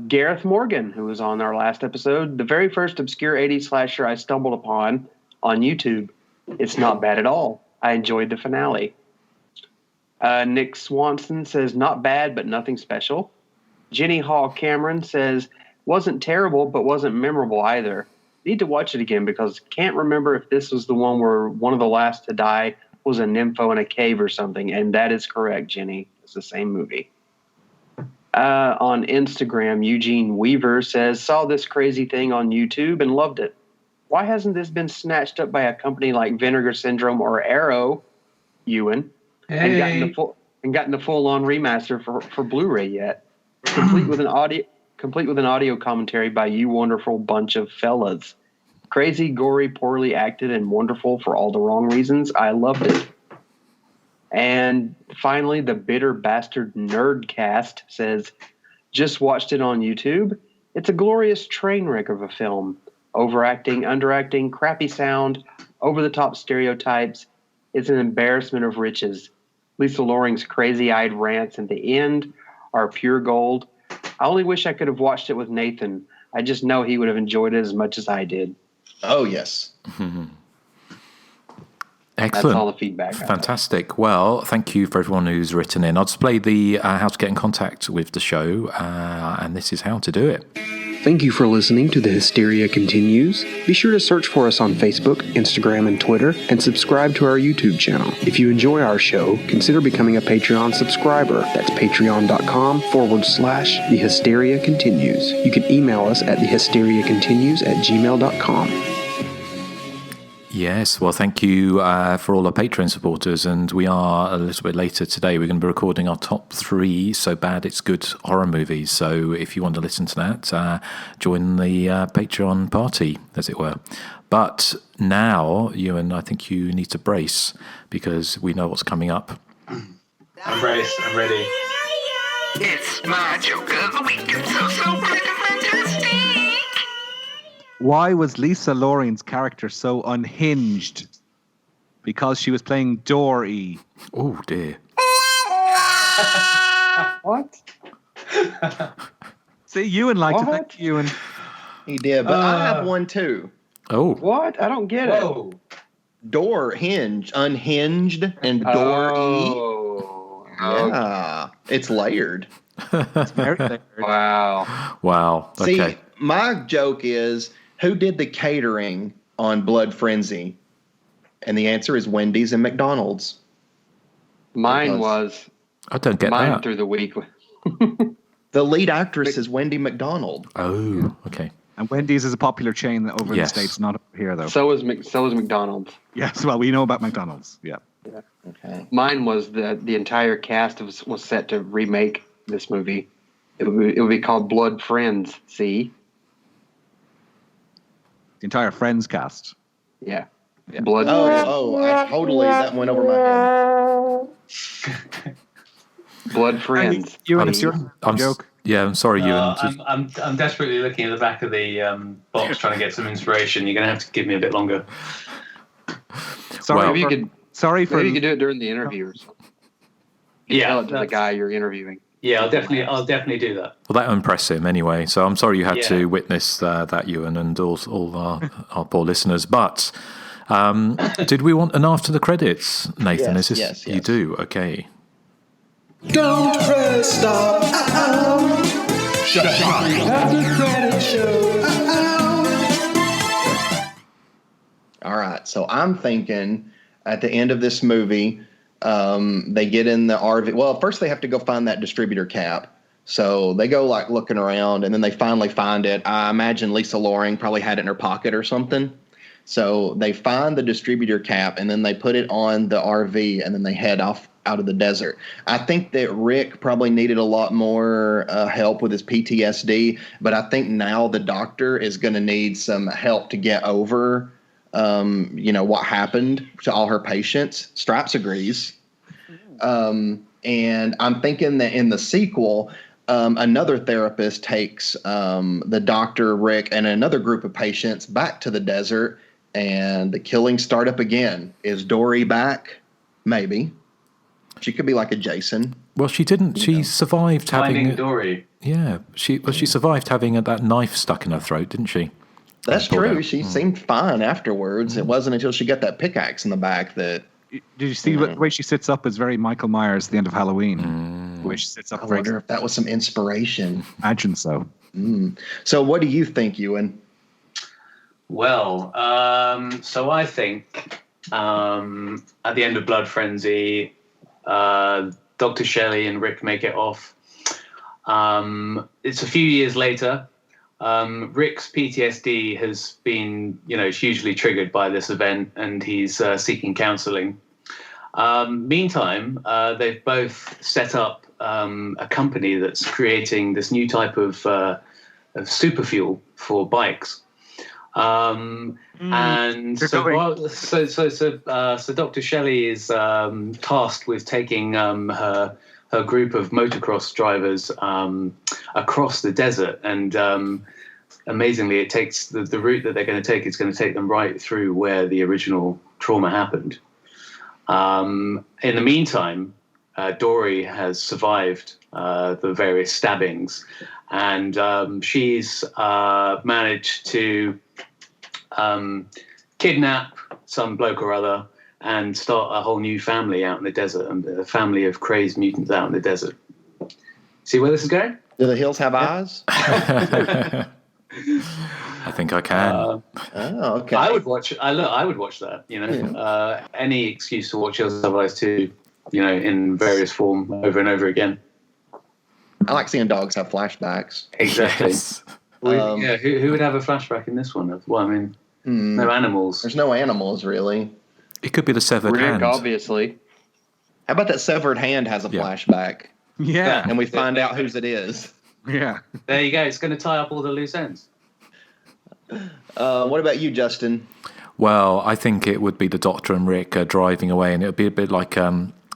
Gareth Morgan, who was on our last episode, the very first obscure 80s slasher I stumbled upon on YouTube. It's not bad at all. I enjoyed the finale. Nick Swanson says, not bad, but nothing special. Jenny Hall Cameron says, wasn't terrible, but wasn't memorable either. Need to watch it again because can't remember if this was the one where one of the last to die was a nympho in a cave or something. And that is correct, Jenny. It's the same movie. On Instagram, Eugene Weaver says, saw this crazy thing on YouTube and loved it. Why hasn't this been snatched up by a company like Vinegar Syndrome or Arrow, Ewan, and gotten the full-on remaster for Blu-ray yet? Complete with an audio commentary by you wonderful bunch of fellas. Crazy, gory, poorly acted, and wonderful for all the wrong reasons. I loved it. And finally, the Bitter Bastard Nerdcast says, just watched it on YouTube. It's a glorious train wreck of a film. Overacting, underacting, crappy sound, over-the-top stereotypes. It's an embarrassment of riches. Lisa Loring's crazy-eyed rants at the end are pure gold. I only wish I could have watched it with Nathan. I just know he would have enjoyed it as much as I did. Oh, yes. Excellent. That's all the feedback. Fantastic. Well, thank you for everyone who's written in. I'll display the how to get in contact with the show, and this is how to do it. Thank you for listening to The Hysteria Continues. Be sure to search for us on Facebook, Instagram, and Twitter, and subscribe to our YouTube channel. If you enjoy our show, consider becoming a Patreon subscriber. That's patreon.com/The Hysteria Continues. You can email us at thehysteriacontinues@gmail.com. Yes, well, thank you for all our Patreon supporters, and we are a little bit later today. We're going to be recording our top 3 so bad it's good horror movies. So if you want to listen to that, join the Patreon party, as it were. But now, Ewan, I think you need to brace because we know what's coming up. I'm braced. I'm ready. It's my joke of the week. It's so fantastic. Why was Lisa Loring's character so unhinged? Because she was playing Dory. Oh dear. What? See, Ewan liked it. What? Thank you, Ewan. He did, but I have one too. Oh. What? I don't get Whoa. Door hinge, unhinged, and it. door Oh. Yeah, it's layered. It's very layered. Wow. Wow. Okay. See, my joke is, who did the catering on Blood Frenzy? And the answer is Wendy's and McDonald's. Mine was I don't get mine that. through the week. The lead actress is Wendy McDonald. Oh, okay. And Wendy's is a popular chain over in the Yes. States, not over here, though. So is McDonald's. Yes, well, we know about McDonald's. Yeah. Okay. Mine was the entire cast was set to remake this movie. It would be called Blood Friends. See? The entire Friends cast. Yeah. Yeah. Blood Friends. That went over my head. Blood Friends. Ewan, I'm- it's your I'm joke. Yeah, I'm sorry, Ewan. I'm desperately looking at the back of the box trying to get some inspiration. You're going to have to give me a bit longer. Sorry, Well- Maybe you could. sorry for Maybe you could do it during the interview or something. Yeah, Tell it to the guy you're interviewing. Yeah, I'll definitely do that. Well, that impressed him anyway. So I'm sorry you had Yeah. to witness that, Ewan, and all our poor listeners. But did we want an after the credits, Nathan? Yes, Is this yes, you yes. do? Okay. Don't press stop. Shut up. After credit show. All right, so I'm thinking at the end of this movie, they get in the RV. Well, first they have to go find that distributor cap. So they go like looking around, and then they finally find it. I imagine Lisa Loring probably had it in her pocket or something. So they find the distributor cap, and then they put it on the RV, and then they head off out of the desert. I think that Rick probably needed a lot more help with his PTSD, but I think now the doctor is going to need some help to get over what happened to all her patients. Stripes agrees. And I'm thinking that in the sequel, another therapist takes the doctor, Rick, and another group of patients back to the desert, and the killings start up again. Is Dory back? Maybe. She could be like a Jason. Well, she didn't. She survived Finding having. Dory. Yeah, she survived having that knife stuck in her throat, didn't she? That's Pulled true. out. She seemed fine afterwards. It wasn't until she got that pickaxe in the back that. Did you see the way she sits up is very Michael Myers at the end of Halloween? The way she sits up. I wonder if that was some inspiration. Imagine so. So what do you think, Ewan? Well, so I think at the end of Blood Frenzy, Dr. Shelley and Rick make it off. It's a few years later. Rick's PTSD has been, hugely triggered by this event, and he's seeking counseling. Meantime, they've both set up a company that's creating this new type of super fuel for bikes. And so Dr. Shelley is tasked with taking her group of motocross drivers across the desert, and amazingly, it takes the route that they're going to take. It's going to take them right through where the original trauma happened. In the meantime, Dory has survived the various stabbings, and she's managed to kidnap some bloke or other and start a whole new family out in the desert, and a family of crazed mutants out in the desert. See where this is going? Do the hills have eyes? I think I can. Okay. I would watch that. Any excuse to watch Hills Have Eyes 2, in various form over and over again. I like seeing dogs have flashbacks. Exactly. Yes. Who would have a flashback in this one? Well, I mean, no animals. There's no animals, really. It could be the severed Rick, hand. obviously. How about that severed hand has a flashback? Yeah. And we find out whose it is. Yeah. There you go. It's going to tie up all the loose ends. What about you, Justin? Well, I think it would be the Doctor and Rick driving away, and it would be a bit like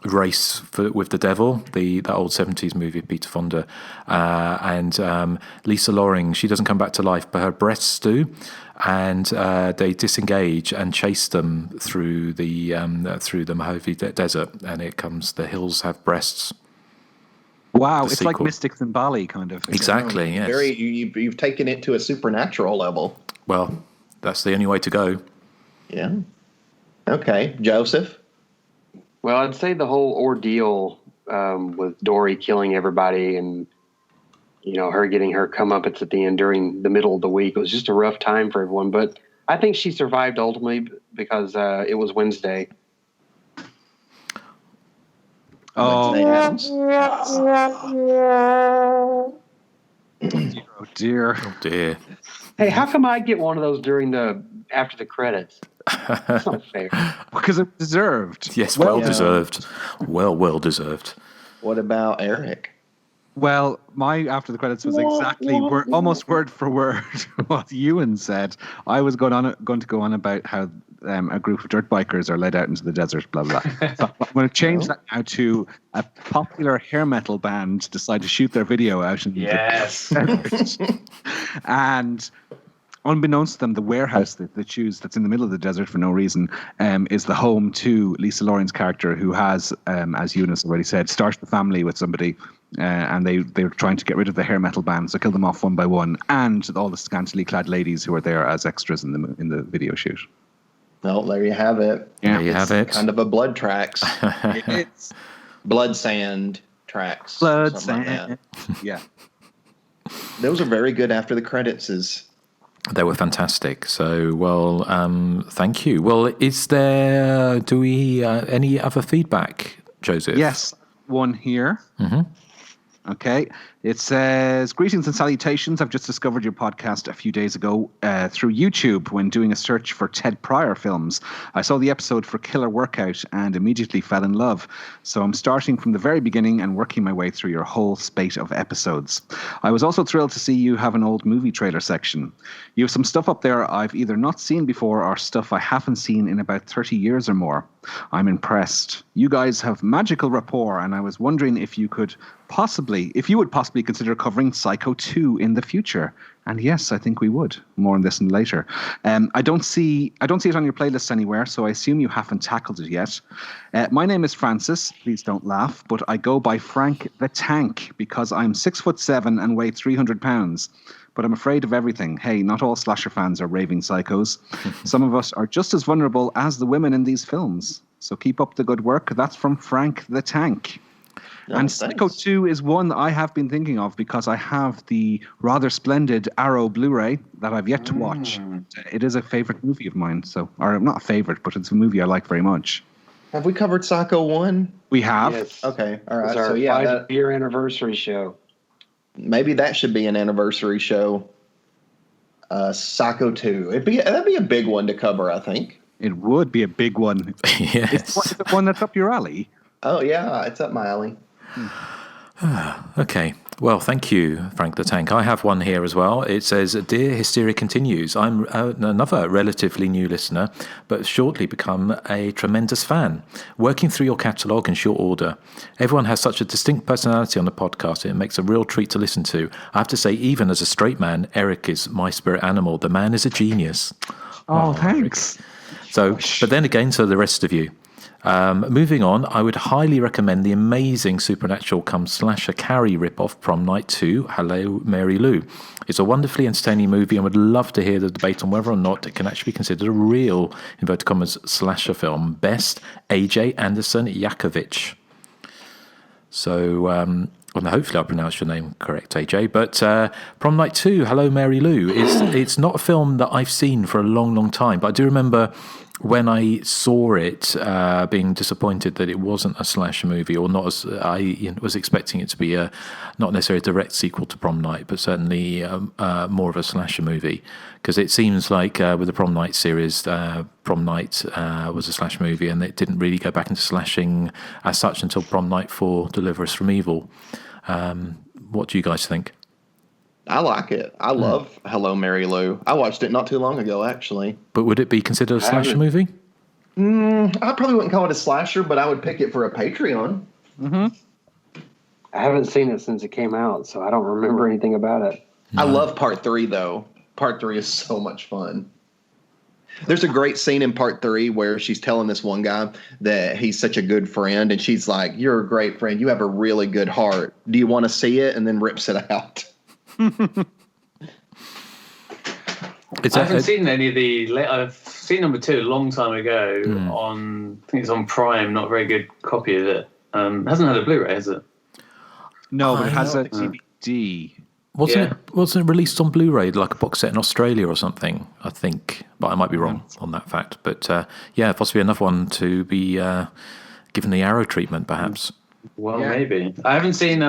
Race with the Devil, that old 70s movie of Peter Fonda, and Lisa Loring, she doesn't come back to life, but her breasts do, and they disengage and chase them through the Mojave Desert, and it comes, the hills have breasts. Wow, it's like Mystics in Bali, kind of. Exactly, yes. You've taken it to a supernatural level. Well, that's the only way to go. Yeah. Okay, Joseph? Well, I'd say the whole ordeal with Dory killing everybody and, her getting her comeuppance at the end during the middle of the week, it was just a rough time for everyone. But I think she survived ultimately because it was Wednesday. Oh, dear. Oh, dear. Hey, how come I get one of those after the credits? That's not fair. Because it deserved. Yes, well deserved. Well deserved. What about Erik? Well, my after the credits was exactly almost word for word what Ewan said. I was going to go on about how a group of dirt bikers are led out into the desert, blah, blah. So I'm going to change that now to a popular hair metal band decide to shoot their video out in the desert. And unbeknownst to them, the warehouse that they choose that's in the middle of the desert for no reason is the home to Lisa Loring's character, who has, as Eunice already said, started the family with somebody, and they were trying to get rid of the hair metal band, so kill them off one by one, and all the scantily clad ladies who are there as extras in the video shoot. Well, there you have it. Yeah, there you have it. Kind of a blood tracks. It's blood sand tracks. Blood sand. Like yeah. Those are very good after the credits. They were fantastic. So, well, thank you. Well, do we any other feedback, Joseph? Yes, one here. Mm-hmm. Okay. It says, greetings and salutations. I've just discovered your podcast a few days ago through YouTube when doing a search for Ted Pryor films. I saw the episode for Killer Workout and immediately fell in love. So I'm starting from the very beginning and working my way through your whole spate of episodes. I was also thrilled to see you have an old movie trailer section. You have some stuff up there I've either not seen before or stuff I haven't seen in about 30 years or more. I'm impressed. You guys have magical rapport, and I was wondering if you would possibly consider covering Psycho 2 in the future. And yes, I think we would. More on this later. I don't see it on your playlist anywhere, so I assume you haven't tackled it yet. My name is Francis. Please don't laugh, but I go by Frank the Tank because I'm 6'7" and weigh 300 pounds. But I'm afraid of everything. Hey, not all slasher fans are raving psychos. Some of us are just as vulnerable as the women in these films. So keep up the good work. That's from Frank the Tank. And Psycho 2 is one that I have been thinking of because I have the rather splendid Arrow Blu-ray that I've yet to watch. It is a favorite movie of mine. Or not a favorite, but it's a movie I like very much. Have we covered Psycho 1? We have. Yes. Okay, all right. It's our 5-year anniversary show. Maybe that should be an anniversary show. Psycho 2. That'd be a big one to cover, I think. It would be a big one. Yes. Is it one that's up your alley? Oh, yeah, it's up my alley. Okay. Well, thank you, Frank the Tank. I have one here as well. It says, Dear Hysteria Continues. I'm another relatively new listener, but shortly become a tremendous fan. Working through your catalogue in short order. Everyone has such a distinct personality on the podcast. It makes a real treat to listen to. I have to say, even as a straight man, Erik is my spirit animal. The man is a genius. Oh, thanks. So, but then again, so the rest of you. Moving on, I would highly recommend the amazing supernatural slasher Carrie ripoff Prom Night 2, Hello Mary Lou. It's a wonderfully entertaining movie and would love to hear the debate on whether or not it can actually be considered a real, inverted commas, slasher film. Best, AJ Anderson Yakovich. So, well, hopefully I pronounced your name correct, AJ. But Prom Night 2, Hello Mary Lou. It's not a film that I've seen for a long, long time, but I do remember when I saw it, being disappointed that it wasn't a slasher movie, or not as I was expecting it to be not necessarily a direct sequel to Prom Night, but certainly more of a slasher movie. Because it seems like with the Prom Night series, Prom Night was a slasher movie, and it didn't really go back into slashing as such until Prom Night 4, Deliver Us From Evil. What do you guys think? I like it. I love Hello Mary Lou. I watched it not too long ago, actually. But would it be considered a slasher movie? I probably wouldn't call it a slasher, but I would pick it for a Patreon. Mm-hmm. I haven't seen it since it came out, so I don't remember anything about it. I love part 3, though. Part 3 is so much fun. There's a great scene in part 3 where she's telling this one guy that he's such a good friend, and she's like, "You're a great friend. You have a really good heart. Do you want to see it?" And then rips it out. I haven't seen any of the. I've seen number 2 a long time ago on. I think it's on Prime. Not a very good copy of it. Hasn't had a Blu-ray, has it? No, but it has a DVD. Wasn't it released on Blu-ray, like a box set in Australia or something? I think, but I might be wrong on that fact. But yeah, possibly another one to be given the Arrow treatment, perhaps. Well, maybe. I haven't seen.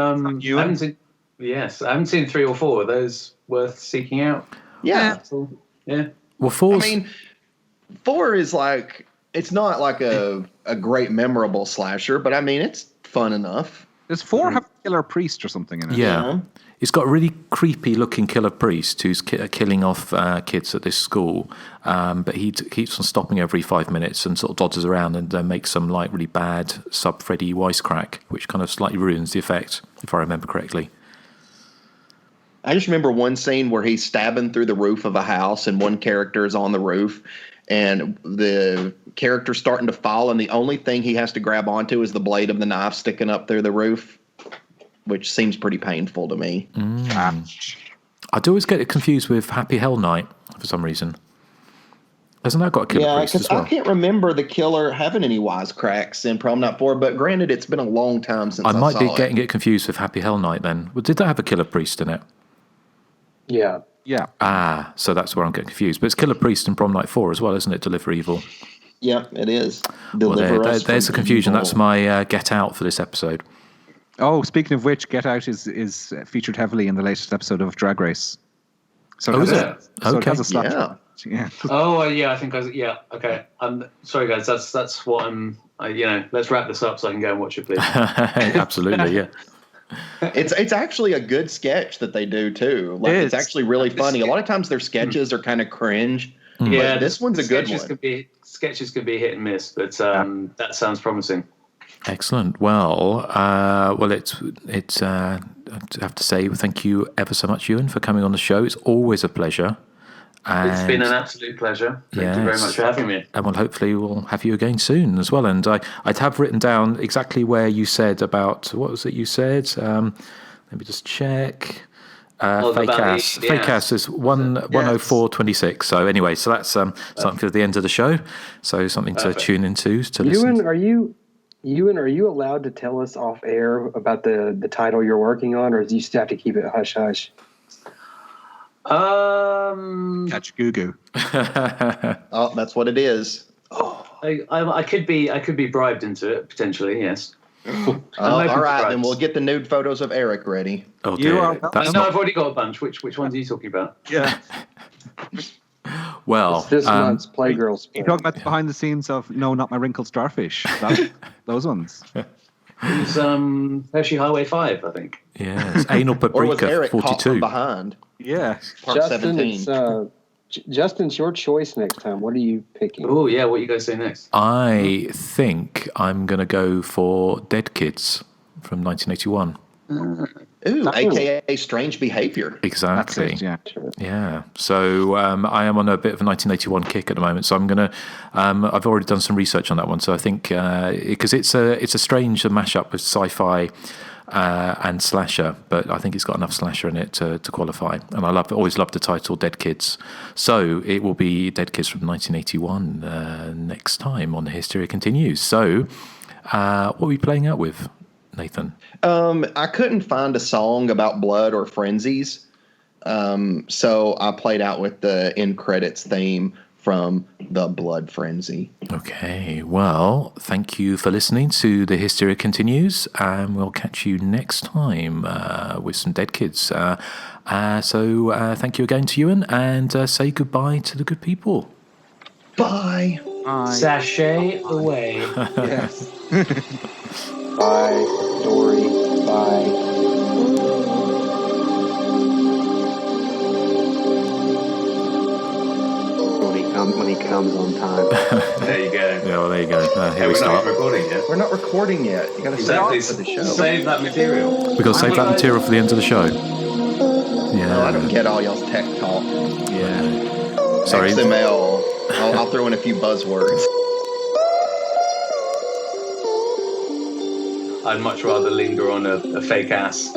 Yes, I haven't seen 3 or 4. Are those worth seeking out? Yeah. Yeah. Well, 4. I mean, 4 is like, it's not like a great memorable slasher, but I mean, it's fun enough. Does 4 have a killer priest or something in it? Yeah. It's got a really creepy looking killer priest who's killing off kids at this school, but he keeps on stopping every 5 minutes and sort of dodges around and makes some like really bad sub-Freddy wisecrack, which kind of slightly ruins the effect, if I remember correctly. I just remember one scene where he's stabbing through the roof of a house and one character is on the roof and the character's starting to fall and the only thing he has to grab onto is the blade of the knife sticking up through the roof, which seems pretty painful to me. I do always get it confused with Happy Hell Night for some reason. Hasn't that got a killer priest as well? I can't remember the killer having any wisecracks in Prom Night 4, but granted, it's been a long time since I saw it. I might be getting it confused with Happy Hell Night then. Well, did that have a killer priest in it? Yeah. Ah, so that's where I'm getting confused. But it's Killer Priest in Prom Night 4 as well, isn't it? Deliver Evil. Yeah, it is. There's the confusion. That's my Get Out for this episode. Oh, speaking of which, Get Out is featured heavily in the latest episode of Drag Race. So is it? So it Okay. has a slap. Yeah. Oh, yeah. I think okay. Sorry, guys. That's what I'm. Let's wrap this up so I can go and watch it, please. Absolutely, yeah. It's actually a good sketch that they do too. Like it's actually really funny. A lot of times their sketches are kind of cringe. Yeah, but this one's a good one. Sketches can be hit and miss, but that sounds promising. Excellent. Well, it's. I have to say thank you ever so much, Ewan, for coming on the show. It's always a pleasure. It's been an absolute pleasure. Thank you very much for having me. And hopefully we'll have you again soon as well. And I'd have written down exactly where you said about, what was it you said? Let me just check. Fake ass is 104.26. So anyway, so that's something for the end of the show. So something to tune into to listen. Ewan, are you allowed to tell us off air about the title you're working on, or do you still have to keep it hush hush? Catch Goo Goo. Oh, that's what it is. I could be bribed into it potentially. Yes. All right, then we'll get the nude photos of Erik ready. Oh, dear. I've already got a bunch. Which ones are you talking about? Yeah. Well, this month's Playgirls. You're talking about the behind the scenes of No, Not My Wrinkled Starfish. Those ones. It was Hershey Highway 5, I think. Yes, Anal Or was Paprika Erik 42. caught from behind? Yeah. Part 17. Justin's your choice next time. What are you picking? Oh, yeah. What are you guys say next? I think I'm going to go for Dead Kids from 1981. Ooh, a.k.a. Strange Behavior. Exactly. That's it, Yeah. So I am on a bit of a 1981 kick at the moment. So I'm going to. I've already done some research on that one. So I think because it's a strange mashup with sci-fi and slasher, but I think it's got enough slasher in it to qualify. And I always loved the title Dead Kids. So it will be Dead Kids from 1981 next time on the Hysteria Continues. So what are we playing out with, Nathan? I couldn't find a song about blood or frenzies, so I played out with the end credits theme from The Blood Frenzy. Okay, well, thank you for listening to The Hysteria Continues, and we'll catch you next time with some Dead Kids. So thank you again to Ewan, and say goodbye to the good people. Bye. Sashay away. Yes. Bye, Dory. Bye. When he comes on time. There you go. Yeah, well, there you go. Here we we're start. not even recording yet. We're not recording yet. You got to Exactly. save it for the show. Save that material. We've got to save that material for the end of the show. Yeah. Oh, I don't get all y'all's tech talk. Yeah. Sorry. XML. I'll throw in a few buzzwords. I'd much rather linger on a fake ass